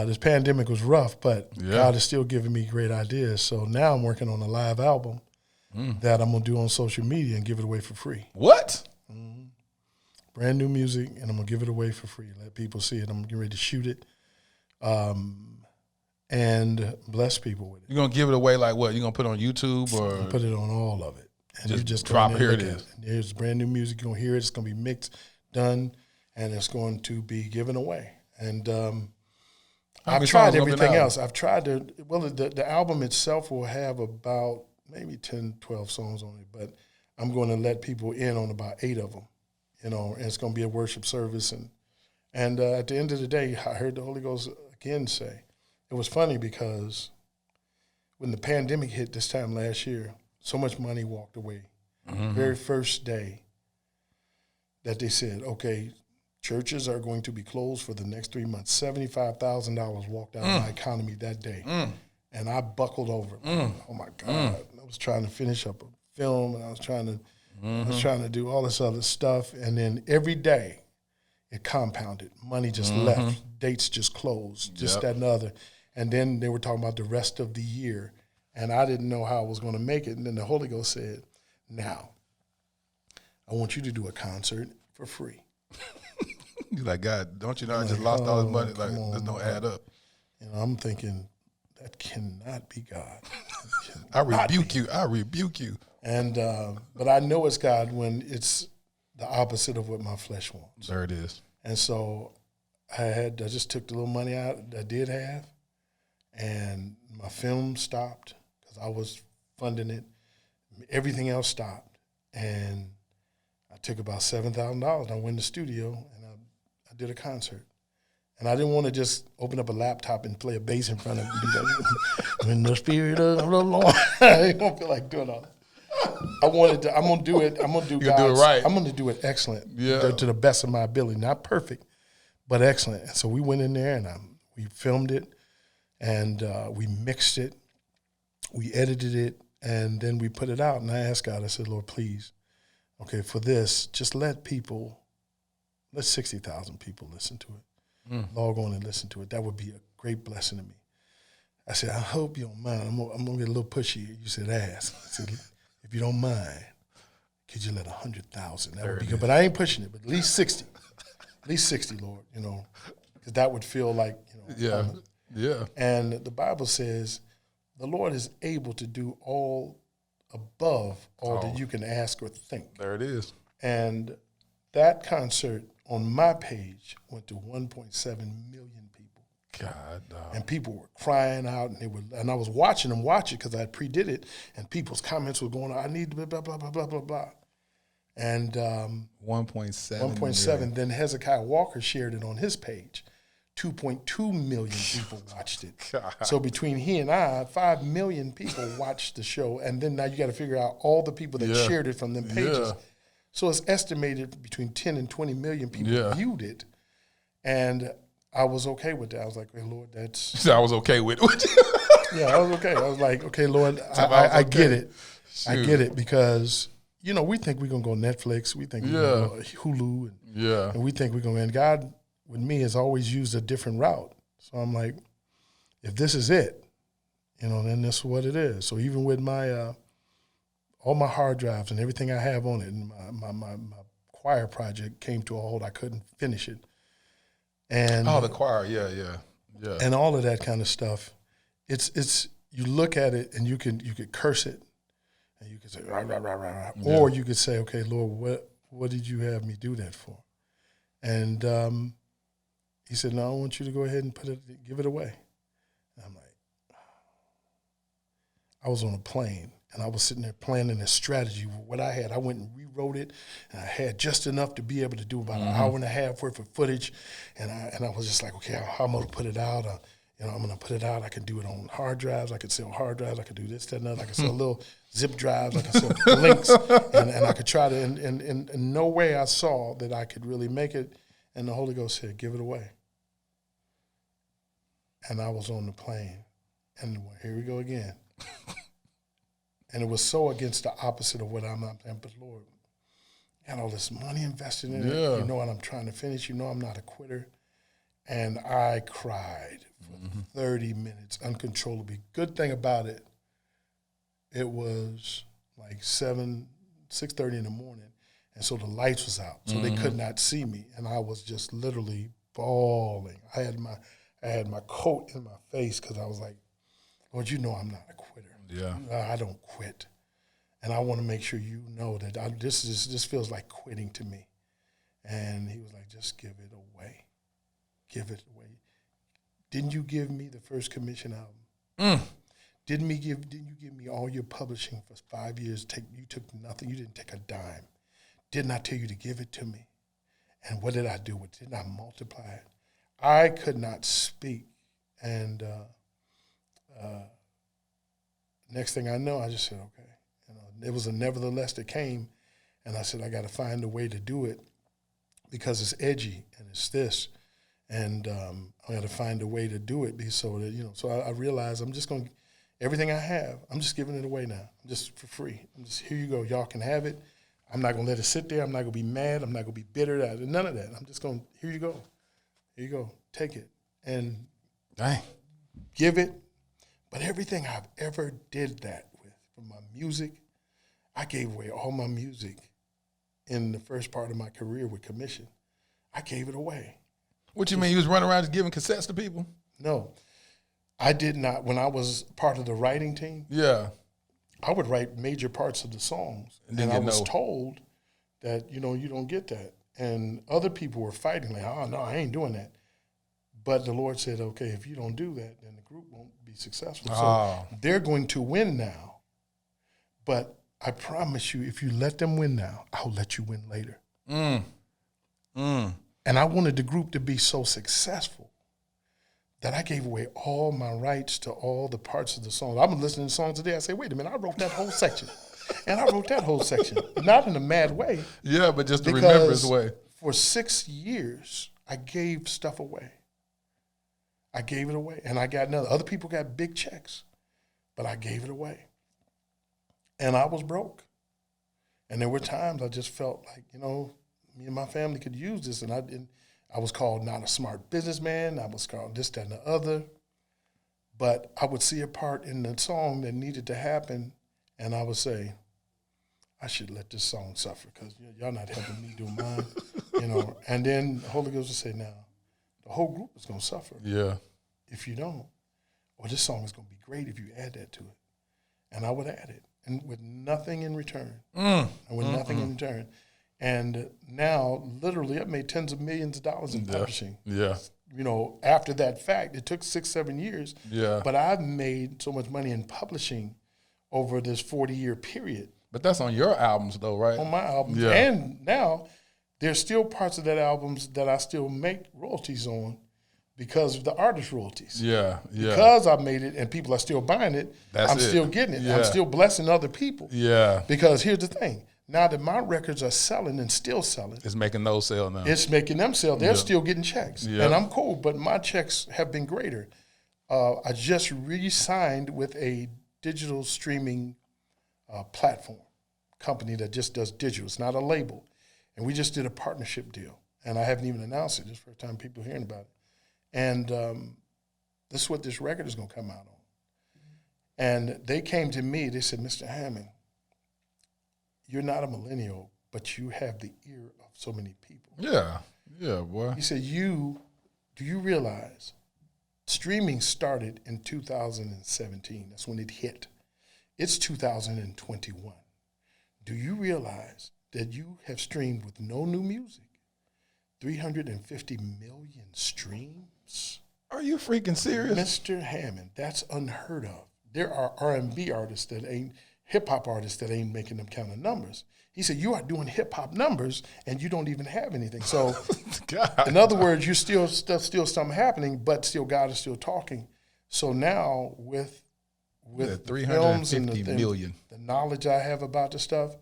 this pandemic was rough, but God is still giving me great ideas. So now I'm working on a live album that I'm going to do on social media and give it away for free. What? Mm-hmm. Brand new music, and I'm going to give it away for free. Let people see it. I'm getting ready to shoot it. And bless people with it. You're going to give it away like what? You're going to put it on YouTube or? Put it on all of it. And just you just drop, here it is. There's brand new music. You're going to hear it. It's going to be mixed, done, and it's going to be given away. And I've tried everything else. I've tried the album itself will have about maybe 10, 12 songs on it, but I'm going to let people in on about 8 of them, and it's going to be a worship service. And at the end of the day, I heard the Holy Ghost again say, it was funny because when the pandemic hit this time last year, so much money walked away. Mm-hmm. Very first day that they said, okay, churches are going to be closed for the next 3 months. $75,000 walked out of my economy that day. And I buckled over. Oh, my God. I was trying to finish up a film, and I was trying to do all this other stuff. And then every day it compounded. Money just left. Dates just closed, that and the other. And then they were talking about the rest of the year. And I didn't know how I was going to make it. And then the Holy Ghost said, now, I want you to do a concert for free. You're like, God, don't you know I just lost all this money? Like, this don't add up. I'm thinking, that cannot be God. I rebuke you. And but I know it's God when it's the opposite of what my flesh wants. There it is. And so I just took the little money out I did have, and my film stopped because I was funding it. Everything else stopped, and I took about $7,000. I went in the studio and I did a concert. And I didn't want to just open up a laptop and play a bass in front of me. In the spirit of the Lord. I don't feel like doing all that. I'm going to do it. I'm going to do God's, do it right. I'm going to do it excellent to the best of my ability. Not perfect, but excellent. And so we went in there and we filmed it, and we mixed it. We edited it, and then we put it out. And I asked God, I said, Lord, please, okay, for this, just let 60,000 people listen to it. Log on and listen to it. That would be a great blessing to me. I said, I hope you don't mind. I'm gonna get a little pushy. You said, ask. I said, if you don't mind, could you let 100,000? That would be good. But I ain't pushing it, but at least 60. At least 60, Lord, because that would feel like, Yeah. And the Bible says the Lord is able to do all above all that you can ask or think. There it is. And that concert on my page went to 1.7 million people. God, dog. And people were crying out, and I was watching them watch it because I pre-did it, and people's comments were going, I need blah, blah, blah, blah, blah, blah, blah. And 1.7. Then Hezekiah Walker shared it on his page. 2.2 million people watched it. God. So between he and I, 5 million people watched the show. And then now you got to figure out all the people that shared it from them pages. Yeah. So it's estimated between 10 and 20 million people viewed it. And I was okay with that. I was like, hey, Lord, that's... I was okay with it. Yeah, I was okay. I was like, okay, Lord, I get it. Shoot. I get it because, we think we're going to go Netflix. We think we're going to go Hulu. And we think we're going to... And God... with me, has always used a different route. So I'm like, if this is it, then this is what it is. So even with my all my hard drives and everything I have on it, and my choir project came to a halt. I couldn't finish it. And the choir, yeah. And all of that kind of stuff. It's you look at it and you could curse it, and you could say rah, rah, rah, rah, rah. Or you could say, okay, Lord, what did you have me do that for? And he said, no, I want you to go ahead and give it away. And I'm like, I was on a plane, and I was sitting there planning a strategy with what I had. I went and rewrote it, and I had just enough to be able to do about an hour and a half worth of footage. And I was just like, okay, how am I going to put it out? I'm going to put it out. I can do it on hard drives. I can sell hard drives. I can do this, that, and that. I can sell little zip drives. I can sell links. And I could try to, and no way I saw that I could really make it. And the Holy Ghost said, give it away. And I was on the plane, and here we go again. And it was so against the opposite of what I'm saying, but Lord, I got all this money invested in it. You know what I'm trying to finish. You know I'm not a quitter. And I cried for 30 minutes uncontrollably. Good thing about it, it was like 6:30 in the morning, and so the lights was out, so they could not see me, and I was just literally bawling. I had my coat in my face because I was like, Lord, you know I'm not a quitter. Yeah. I don't quit. And I want to make sure you know that this feels like quitting to me. And he was like, just give it away. Give it away. Didn't you give me the first commission album? Didn't you give me all your publishing for 5 years? You took nothing. You didn't take a dime. Didn't I tell you to give it to me? And what did I do with it? Didn't I multiply it? I could not speak. And next thing I know, I just said, okay. It was a nevertheless that came, and I said, I got to find a way to do it because it's edgy and it's this. And I got to find a way to do it so that, so I realized I'm just going to, everything I have, I'm just giving it away now, just for free. I'm just, here you go, y'all can have it. I'm not going to let it sit there. I'm not going to be mad. I'm not going to be bitter. None of that. I'm just going, here you go. Here you go. Take it. And give it. But everything I've ever did that with, from my music, I gave away all my music in the first part of my career with commission. I gave it away. What you mean? You was running around just giving cassettes to people? No. I did not. When I was part of the writing team, I would write major parts of the songs. And I was told that, you don't get that. And other people were fighting, like, oh, no, I ain't doing that. But the Lord said, okay, if you don't do that, then the group won't be successful. So they're going to win now. But I promise you, if you let them win now, I'll let you win later. And I wanted the group to be so successful that I gave away all my rights to all the parts of the song. I'm listening to songs today. I say, wait a minute, I wrote that whole section. And I wrote that whole section. Not in a mad way. Yeah, but just the remembrance way. For 6 years, I gave stuff away. I gave it away. And I got another. Other people got big checks, but I gave it away. And I was broke. And there were times I just felt like, me and my family could use this. And I was called not a smart businessman. I was called this, that, and the other. But I would see a part in the song that needed to happen, and I would say, I should let this song suffer because y'all not helping me do mine, And then the Holy Ghost will say, now, the whole group is going to suffer. Yeah. If you don't, or this song is going to be great if you add that to it. And I would add it, and with nothing in return. Nothing in return. And now, literally, I've made tens of millions of dollars in publishing. Yeah. After that fact, it took 6-7 years. Yeah. But I've made so much money in publishing over this 40-year period. But that's on your albums, though, right? On my albums. Yeah. And now, there's still parts of that albums that I still make royalties on because of the artist royalties. Yeah. Because I made it and people are still buying it, I'm still getting it. Yeah. I'm still blessing other people. Yeah. Because here's the thing. Now that my records are selling and still selling. It's making those sell now. It's making them sell. They're still getting checks. Yeah. And I'm cool, but my checks have been greater. I just re-signed with a digital streaming platform company that just does digital. It's not a label. And we just did a partnership deal. And I haven't even announced it. This is the first time people are hearing about it. And this is what this record is going to come out on. And they came to me. They said, Mr. Hammond, you're not a millennial, but you have the ear of so many people. Yeah, boy. He said, do you realize streaming started in 2017? That's when it hit. It's 2021. Do you realize that you have streamed with no new music 350 million streams? Are you freaking serious? Mr. Hammond, that's unheard of. There are R&B artists that ain't, hip-hop artists that ain't making them kind of numbers. He said, you are doing hip-hop numbers, and you don't even have anything. So, in other words, you still something happening, but still God is still talking. So now with the films and the knowledge I have about the stuff,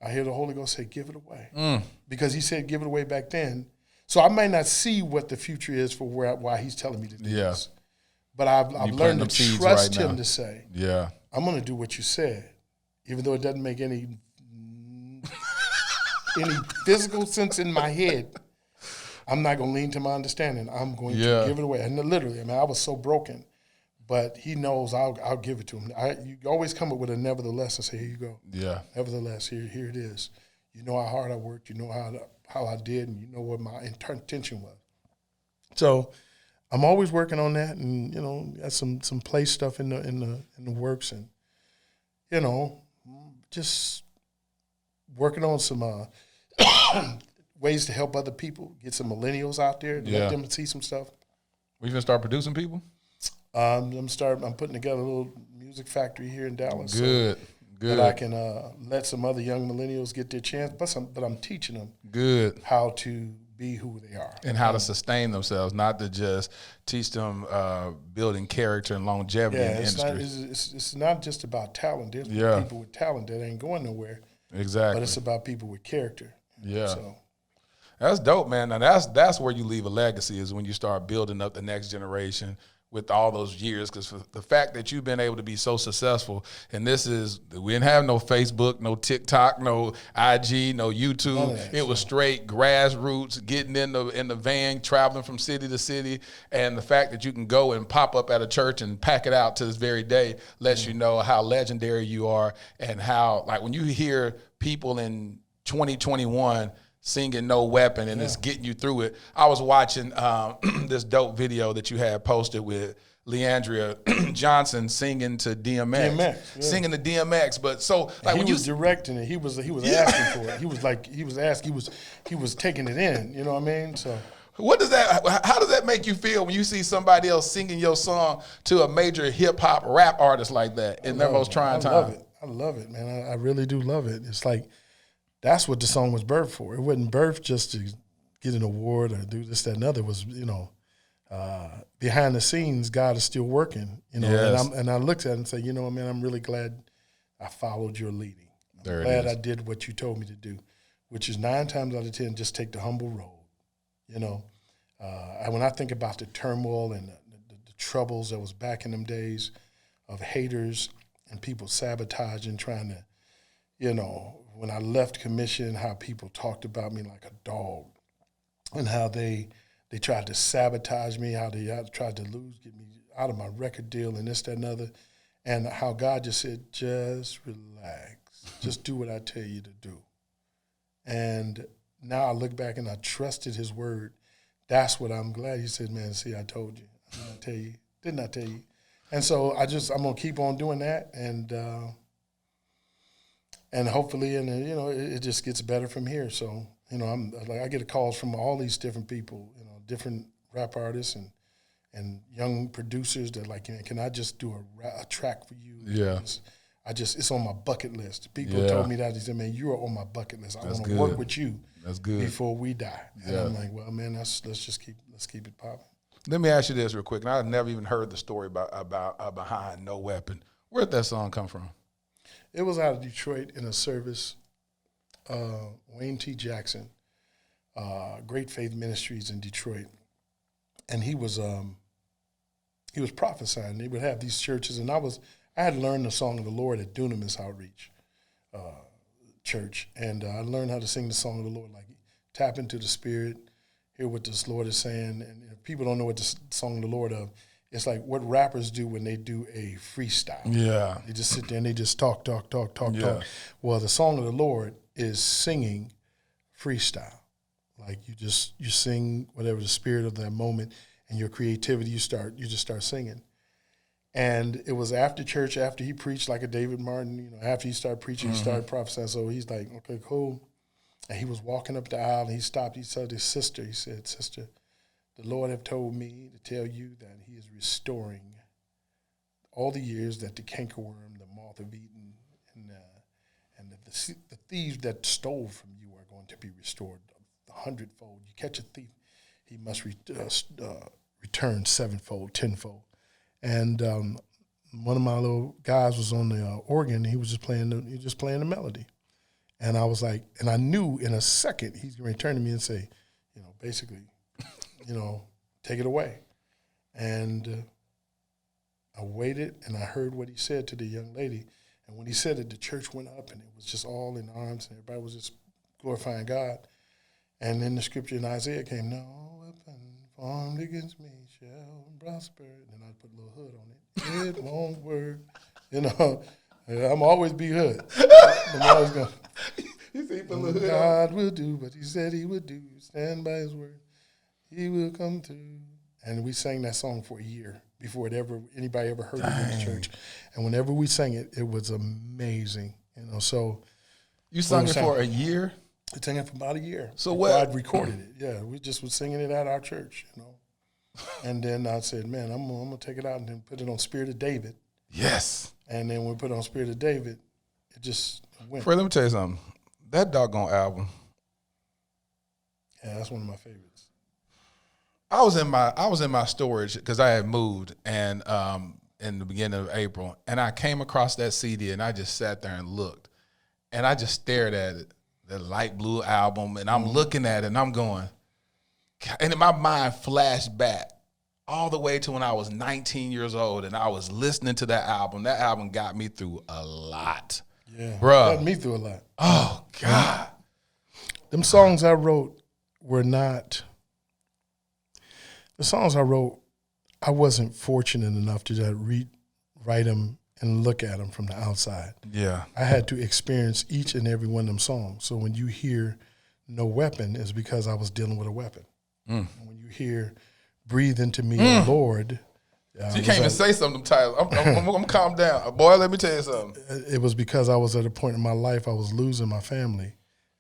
I hear the Holy Ghost say, give it away. Because he said give it away back then. So I might not see what the future is for why he's telling me to do this. But I've learned to trust him to say, I'm going to do what you said, even though it doesn't make any physical sense in my head. I'm not going to lean to my understanding. I'm going to give it away. And literally, I was so broken. But he knows I'll give it to him. You always come up with a nevertheless. I say, here you go. Yeah. Nevertheless, here it is. You know how hard I worked. You know how I did, and you know what my intention was. So I'm always working on that, and got some play stuff in the works, and just working on some ways to help other people, get some millennials out there, let them see some stuff. We gonna start producing people? I'm putting together a little music factory here in Dallas. Good. That I can let some other young millennials get their chance, but I'm teaching them how to be who they are. And how to sustain themselves, not to just teach them building character and longevity in the industry. It's not just about talent. There's people with talent that ain't going nowhere. Exactly. But it's about people with character. Yeah. So. That's dope, man. Now that's where you leave a legacy, is when you start building up the next generation with all those years, because the fact that you've been able to be so successful, and we didn't have no Facebook, no TikTok, no IG, no YouTube. It was straight grassroots, getting in the van, traveling from city to city, and the fact that you can go and pop up at a church and pack it out to this very day lets you know how legendary you are, and how, like, when you hear people in 2021 singing No Weapon, and it's getting you through it. I was watching this dope video that you had posted with Leandria Johnson singing to DMX. Singing to DMX. But so, like, he was directing it. He was asking for it. He was taking it in. You know what I mean? So how does that make you feel when you see somebody else singing your song to a major hip hop rap artist like that in their most trying time? I love it, man. I really do love it. It's like, that's what the song was birthed for. It wasn't birthed just to get an award or do this, that, and other. It was, behind the scenes, God is still working. And I looked at it and said, man, I'm really glad I followed your leading. I'm glad I did what you told me to do, which is 9 times out of 10, just take the humble road. When I think about the turmoil and the troubles that was back in them days of haters and people sabotaging, trying to, when I left commission, how people talked about me like a dog, and how they tried to sabotage me, how they tried to get me out of my record deal and this, that, and other, and how God just said, just relax. Just do what I tell you to do. And now I look back and I trusted his word. That's what I'm glad. He said, man, see, I told you. Didn't I tell you? Didn't I tell you? And so I'm going to keep on doing that. And hopefully, it just gets better from here. So, I get calls from all these different people, different rap artists and young producers that like, can I just do a track for you? Yeah. It's on my bucket list. People told me that. They said, man, you are on my bucket list. I want to work with you. That's good. Before we die. And I'm like, well, man, let's keep it popping. Let me ask you this real quick. And I've never even heard the story about behind No Weapon. Where'd that song come from? It was out of Detroit in a service. Wayne T. Jackson, Great Faith Ministries in Detroit, and he was prophesying. They would have these churches, and I had learned the song of the Lord at Dunamis Outreach Church, and I learned how to sing the song of the Lord, like tap into the Spirit, hear what this Lord is saying. And if people don't know what the song of the Lord of, it's like what rappers do when they do a freestyle. Yeah. They just sit there and they just talk. Well, the song of the Lord is singing freestyle. Like you sing whatever the spirit of that moment and your creativity, you just start singing. And it was after church, after he preached like a David Martin, after he started preaching, he started prophesying. So he's like, okay, cool. And he was walking up the aisle and he stopped. He said to his sister, he said, sister, the Lord have told me to tell you that he is restoring all the years that the cankerworm, the moth have eaten, and the thieves that stole from you are going to be restored 100-fold. You catch a thief, he must return 7-fold, 10-fold. And one of my little guys was on the organ, and he was just playing the melody. And I was like, and I knew in a second he's going to turn to me and say, basically, take it away. And I waited, and I heard what he said to the young lady. And when he said it, the church went up, and it was just all in arms, and everybody was just glorifying God. And then the scripture in Isaiah came, no weapon formed against me shall prosper. And then I put a little hood on it. It won't work. I'm always be hood. I'm always going, God will do what he said he would do. Stand by his word. He will come through. And we sang that song for a year before anybody ever heard it in the church. And whenever we sang it, it was amazing. So you sang it for a year? We sang it for about a year. So what? I'd recorded it. Yeah, we just was singing it at our church, And then I said, man, I'm gonna take it out and then put it on Spirit of David. Yes. And then when we put it on Spirit of David, it just went. Fred, let me tell you something. That doggone album. Yeah, that's one of my favorites. I was in my storage because I had moved and in the beginning of April, and I came across that CD and I just sat there and looked, and I just stared at it, the light blue album, and I'm looking at it and I'm going, and in my mind flashed back all the way to when I was 19 years old and I was listening to that album. That album got me through a lot. Yeah, bruh. Got me through a lot. Oh God, them songs I wrote were not. The songs I wrote, I wasn't fortunate enough to just write them and look at them from the outside. Yeah. I had to experience each and every one of them songs. So when you hear No Weapon, it's because I was dealing with a weapon. And when you hear Breathe Into Me, O Lord. So you can't even say something, Tyler. I'm calm down. Boy, let me tell you something. It was because I was at a point in my life I was losing my family.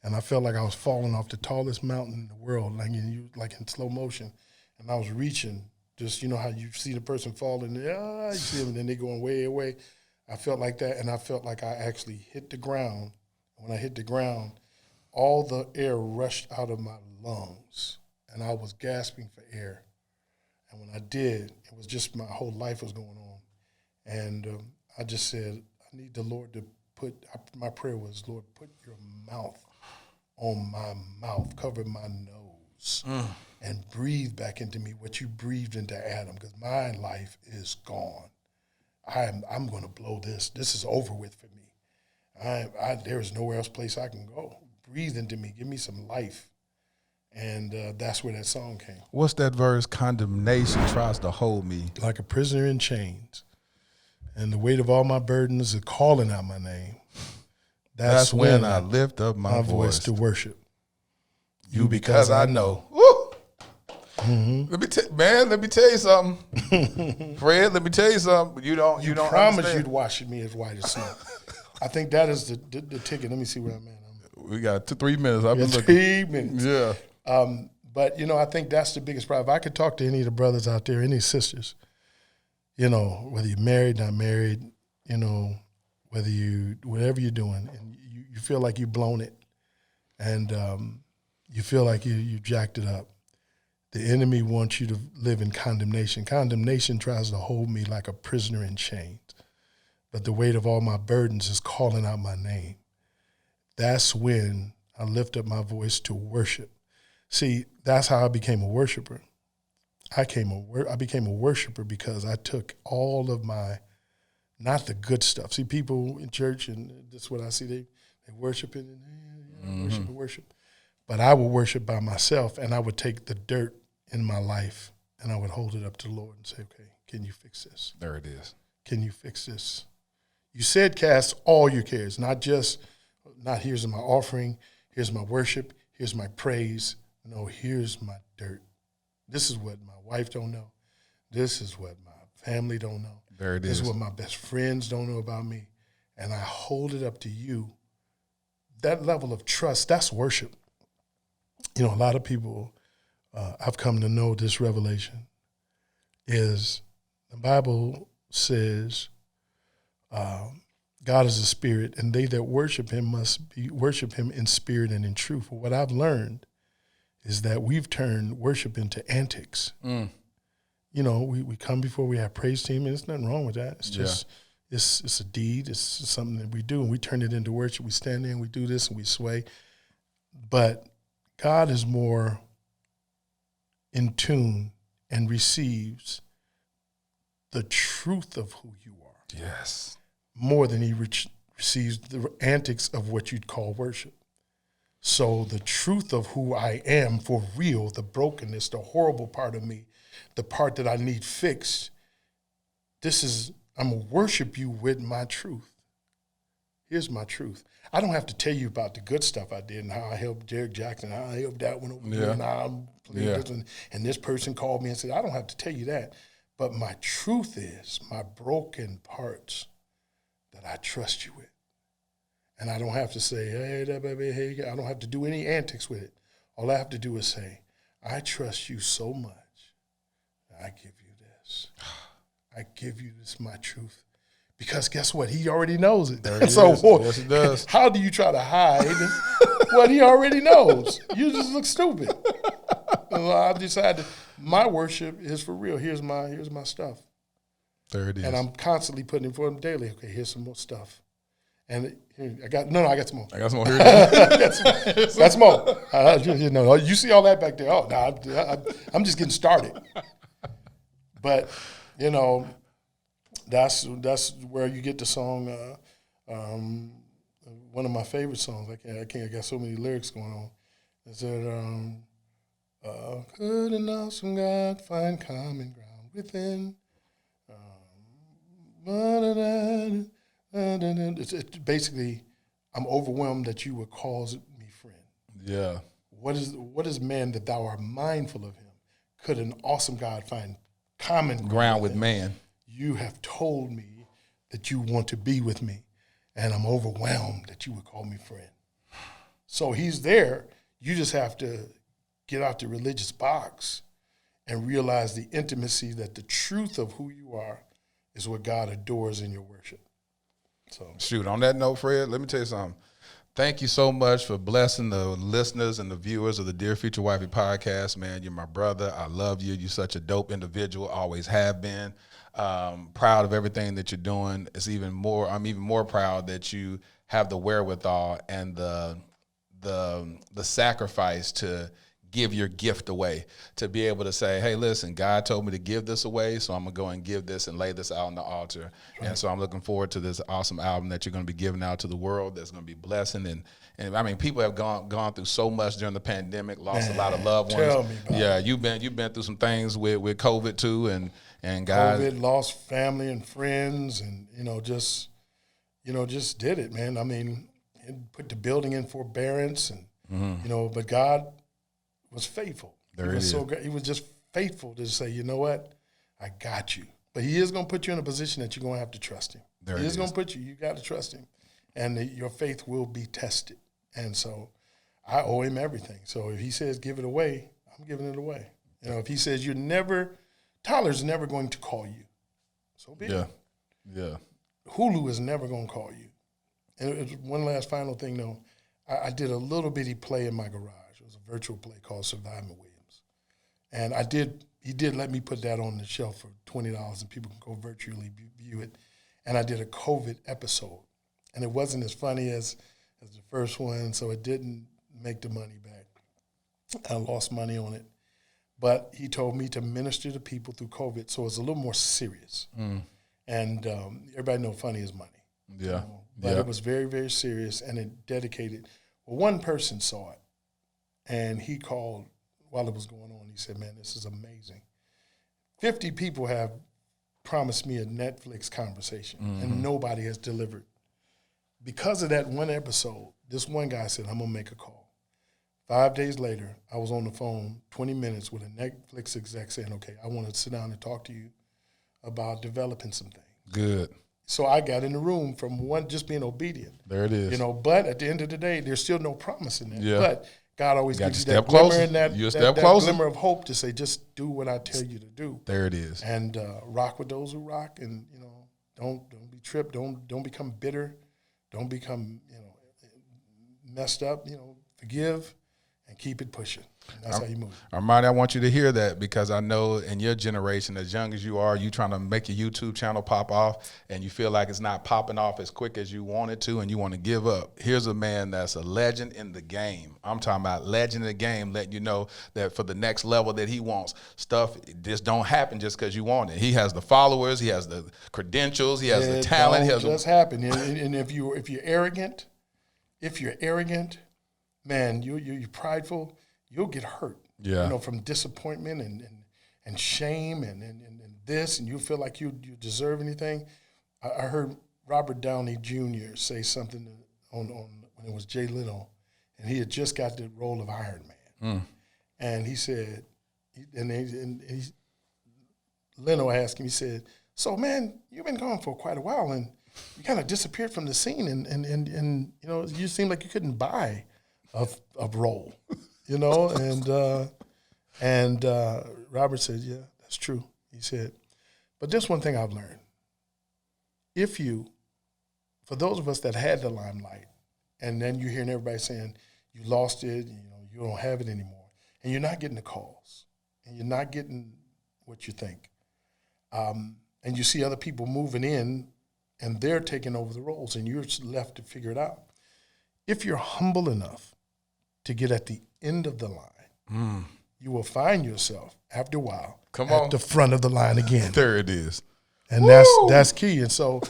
And I felt like I was falling off the tallest mountain in the world, like in slow motion. And I was reaching, just how you see the person falling, you see them, and then they going way away. I felt like that, and I felt like I actually hit the ground. When I hit the ground, all the air rushed out of my lungs, and I was gasping for air. And when I did, it was just my whole life was going on. And I just said, I need the Lord to my prayer was, Lord, put your mouth on my mouth, cover my nose. And breathe back into me what you breathed into Adam, because my life is gone. I'm going to blow this. This is over with for me. There is nowhere else place I can go. Breathe into me. Give me some life. And that's where that song came. What's that verse? Condemnation tries to hold me. Like a prisoner in chains. And the weight of all my burdens is calling out my name. That's when I lift up my voice to worship. You because I know. Woo! Mm-hmm. Let me tell you something. Fred, let me tell you something. You don't promise understand. You'd wash me as white as snow. I think that is the ticket. Let me see where I'm at. We got 3 minutes. I've been looking. 3 minutes. Yeah. But, I think that's the biggest problem. If I could talk to any of the brothers out there, any sisters, whether you're married, not married, whatever you're doing, and you feel like you've blown it, and you feel like you jacked it up. The enemy wants you to live in condemnation. Condemnation tries to hold me like a prisoner in chains, but the weight of all my burdens is calling out my name. That's when I lift up my voice to worship. See, that's how I became a worshiper. I became a worshiper because I took all of my, not the good stuff. See, people in church, and this is what I see, they worship it, and worship. But I would worship by myself, and I would take the dirt in my life, and I would hold it up to the Lord and say, okay, can you fix this? There it is. Can you fix this? You said cast all your cares, not here's my offering, here's my worship, here's my praise. No, here's my dirt. This is what my wife don't know. This is what my family don't know. There it This is. is what my best friends don't know about me. And I hold it up to you. That level of trust, that's worship. A lot of people, I've come to know this revelation, is the Bible says God is a spirit, and they that worship him must worship him in spirit and in truth. Well, what I've learned is that we've turned worship into antics. We come before we have praise team, and there's nothing wrong with that. It's just, it's a deed. It's something that we do, and we turn it into worship. We stand there and we do this and we sway. But God is more in tune and receives the truth of who you are. Yes. More than he receives the antics of what you'd call worship. So the truth of who I am for real, the brokenness, the horrible part of me, the part that I need fixed, I'm going to worship you with my truth. Here's my truth. I don't have to tell you about the good stuff I did and how I helped Derrick Jaxn, how I helped that one over there, and how I'm playing this one, and this person called me and said, I don't have to tell you that. But my truth is my broken parts that I trust you with. And I don't have to say, hey, that baby, hey, I don't have to do any antics with it. All I have to do is say, I trust you so much that I give you this. I give you this, my truth. Because guess what? He already knows it. There it so, is. Yes, it does. How do you try to hide what he already knows? You just look stupid. So I decided my worship is for real. Here's my stuff. There it is. And I'm constantly putting it for him daily. Okay, here's some more stuff. And I got some more. I got some more here. That's more. You see all that back there. Oh, no, I'm just getting started. But, that's where you get the song, one of my favorite songs. I got so many lyrics going on. It said, could an awesome God find common ground within? It's basically, I'm overwhelmed that you would call me friend. Yeah. What is man that thou art mindful of him? Could an awesome God find common ground with man? You have told me that you want to be with me, and I'm overwhelmed that you would call me friend. So he's there. You just have to get out the religious box and realize the intimacy, that the truth of who you are is what God adores in your worship. So, shoot, on that note, Fred, let me tell you something. Thank you so much for blessing the listeners and the viewers of the Dear Future Wifey podcast, man. You're my brother. I love you. You're such a dope individual, always have been. Proud of everything that you're doing. I'm even more proud that you have the wherewithal and the sacrifice to give your gift away, to be able to say, hey, listen, God told me to give this away, so I'm going to go and give this and lay this out on the altar. Right. And so I'm looking forward to this awesome album that you're going to be giving out to the world that's going to be blessing. And I mean, people have gone through so much during the pandemic, lost a lot of loved ones. Tell me about it. You've been through some things with COVID too, and God. COVID, lost family and friends, and just did it, man. I mean, put the building in forbearance, and but God was faithful. He was just faithful to say, you know what, I got you. But he is going to put you in a position that you're going to have to trust him. He is going to put you. You got to trust him, and your faith will be tested. And so I owe him everything. So if he says give it away, I'm giving it away. If he says Tyler's never going to call you, so be it. Yeah. Hulu is never going to call you. And one last final thing, though. I did a little bitty play in my garage. It was a virtual play called Surviving Williams. And he did let me put that on the shelf for $20 and people can go virtually view it. And I did a COVID episode. And it wasn't as funny as the first one, so it didn't make the money back. I lost money on it. But he told me to minister to people through COVID, so it's a little more serious. And everybody knows funny is money. Yeah. But it was very, very serious, and it dedicated. Well, one person saw it, and he called while it was going on. He said, man, this is amazing. 50 people have promised me a Netflix conversation, and nobody has delivered. Because of that one episode, this one guy said, I'm going to make a call. 5 days later, I was on the phone 20 minutes with a Netflix exec saying, okay, I want to sit down and talk to you about developing some things. Good. So I got in the room from one just being obedient. There it is. But at the end of the day, there's still no promise in that. Yeah. But God always gives you that closer. glimmer and that glimmer of hope to say, just do what I tell you to do. There it is. And rock with those who rock, and don't be tripped. Don't become bitter. Don't become messed up. Forgive and keep it pushing. That's how you move. Armani, I want you to hear that because I know in your generation, as young as you are, you trying to make your YouTube channel pop off and you feel like it's not popping off as quick as you want it to and you want to give up. Here's a man that's a legend in the game. I'm talking about legend in the game, letting you know that for the next level that he wants, stuff just don't happen just because you want it. He has the followers, he has the credentials, he has the talent. It just happen. And if you're arrogant, man, you're prideful, you'll get hurt. Yeah. From disappointment and shame and this, and you feel like you deserve anything. I heard Robert Downey Jr. say something on when it was Jay Leno, and he had just got the role of Iron Man. And he said, Leno asked him, he said, so man, you've been gone for quite a while, and you kind of disappeared from the scene, and you seem like you couldn't buy a role. And Robert said, yeah, that's true. He said, but there's one thing I've learned. For those of us that had the limelight, and then you're hearing everybody saying, you lost it, you don't have it anymore, and you're not getting the calls, and you're not getting what you think. And you see other people moving in, and they're taking over the roles, and you're left to figure it out. If you're humble enough to get at the end of the line, you will find yourself after a while at the front of the line again. There it is. And that's key. And so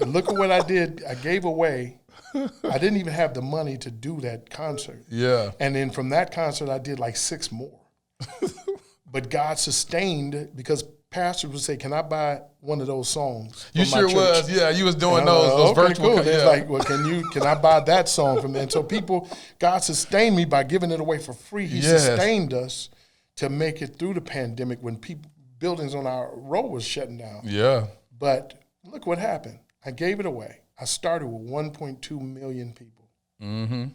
look at what I did. I gave away. I didn't even have the money to do that concert. Yeah. And then from that concert, I did like 6 more. But God sustained, because pastors would say, can I buy one of those songs? You sure was. Yeah, you was doing those virtual. Cool. It's like, well, can I buy that song from there? And so God sustained me by giving it away for free. He sustained us to make it through the pandemic when buildings on our road was shutting down. Yeah. But look what happened. I gave it away. I started with 1.2 million people. Mm-hmm.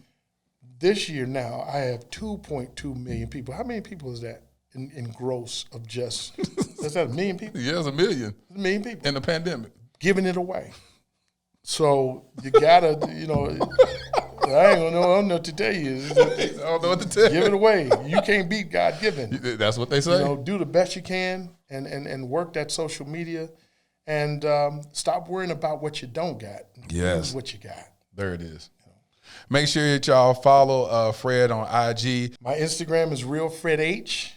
This year now, I have 2.2 million people. How many people is that in gross of just, is that 1 million people? Yeah, it's 1 million. 1 million people. In the pandemic. Giving it away. So you gotta, I ain't gonna know, I don't know what to tell you. I don't know what to tell you. Give it away. You can't beat God given. That's what they say. Do the best you can and work that social media and stop worrying about what you don't got. Yes. Use what you got. There it is. Make sure that y'all follow Fred on IG. My Instagram is RealFredH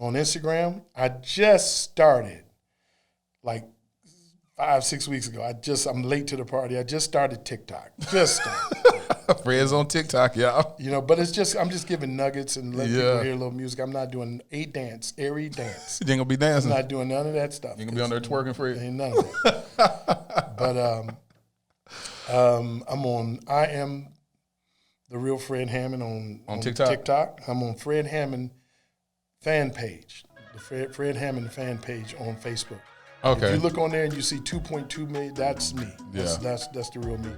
on Instagram. I just started like 5-6 weeks ago. I'm late to the party. I just started TikTok. Fred's on TikTok, y'all. But I'm just giving nuggets and letting people hear a little music. I'm not doing airy dance. You ain't gonna be dancing. I'm not doing none of that stuff. You gonna be on there twerking, Fred? Ain't none of that. But I am the real Fred Hammond on TikTok. I'm on Fred Hammond fan page, the Fred Hammond fan page on Facebook. Okay. If you look on there and you see 2.2 million, that's me. Yeah. That's the real me.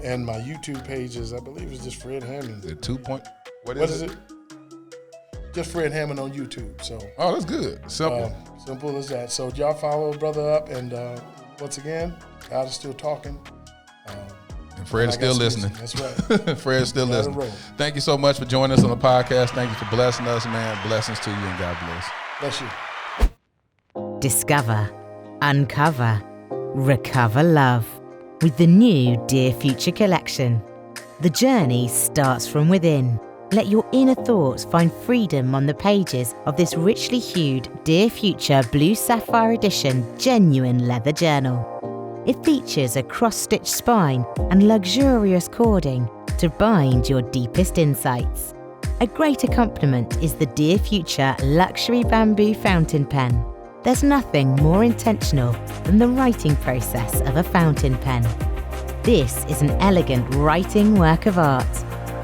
And my YouTube page is, I believe, it's just Fred Hammond. The 2. What is it? Just Fred Hammond on YouTube. So. Oh, that's good. Simple. Simple as that. So y'all follow brother up, and once again, God is still talking. And Fred is still listening. That's right. Fred is still listening. Thank you so much for joining us on the podcast. Thank you for blessing us, man. Blessings to you, and God bless. Bless you. Discover, uncover, recover love with the new Dear Future collection. The journey starts from within. Let your inner thoughts find freedom on the pages of this richly hued Dear Future Blue Sapphire Edition genuine leather journal. It features a cross-stitch spine and luxurious cording to bind your deepest insights. A great accompaniment is the Dear Future Luxury Bamboo Fountain Pen. There's nothing more intentional than the writing process of a fountain pen. This is an elegant writing work of art.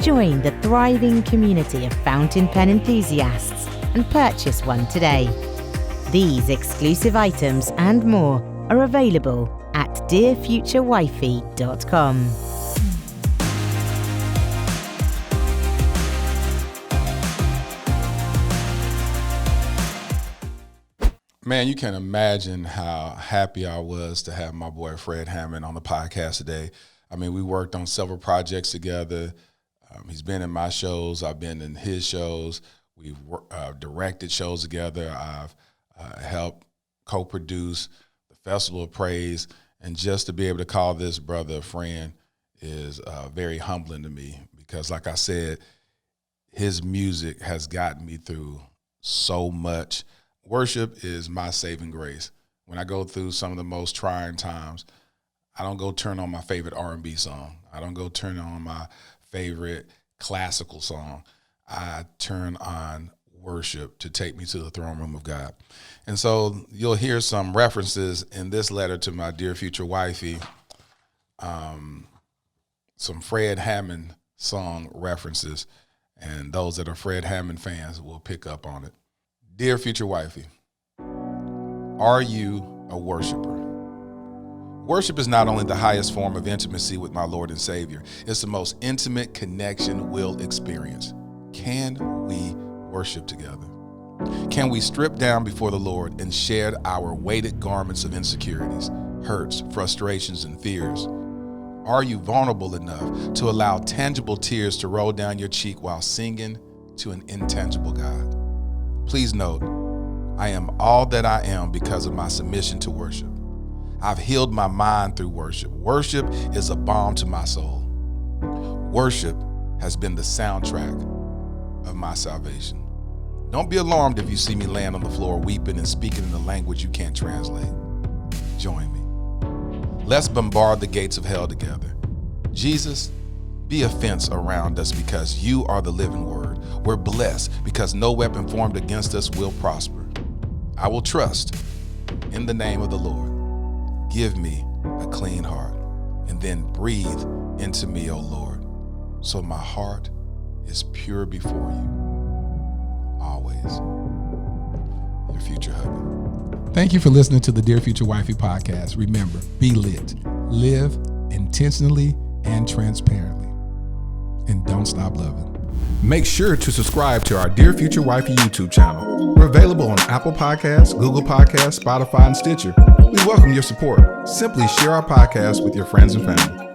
Join the thriving community of fountain pen enthusiasts and purchase one today. These exclusive items and more are available at dearfuturewifey.com. Man, you can imagine how happy I was to have my boy Fred Hammond on the podcast today. I mean, we worked on several projects together. He's been in my shows. I've been in his shows. We've directed shows together. I've helped co-produce the Festival of Praise. And just to be able to call this brother a friend is very humbling to me because, like I said, his music has gotten me through so much. Worship is my saving grace. When I go through some of the most trying times, I don't go turn on my favorite R&B song. I don't go turn on my favorite classical song. I turn on worship to take me to the throne room of God. And so you'll hear some references in this letter to my dear future wifey, some Fred Hammond song references, and those that are Fred Hammond fans will pick up on it. Dear future wifey, are you a worshiper? Worship is not only the highest form of intimacy with my Lord and Savior, it's the most intimate connection we'll experience. Can we worship together? Can we strip down before the Lord and shed our weighted garments of insecurities, hurts, frustrations, and fears? Are you vulnerable enough to allow tangible tears to roll down your cheek while singing to an intangible God? Please note, I am all that I am because of my submission to worship. I've healed my mind through worship. Worship is a balm to my soul. Worship has been the soundtrack of my salvation. Don't be alarmed if you see me laying on the floor weeping and speaking in a language you can't translate. Join me. Let's bombard the gates of hell together. Jesus, be a fence around us because you are the living word. We're blessed because no weapon formed against us will prosper. I will trust in the name of the Lord. Give me a clean heart and then breathe into me, O Lord, so my heart is pure before you. Always. Your future hubby. Thank you for listening to the Dear Future Wifey podcast. Remember, be lit, live intentionally and transparently, and don't stop loving. Make sure to subscribe to our Dear Future Wifey YouTube channel. We're available on Apple Podcasts, Google Podcasts, Spotify, and Stitcher. We welcome your support. Simply share our podcast with your friends and family.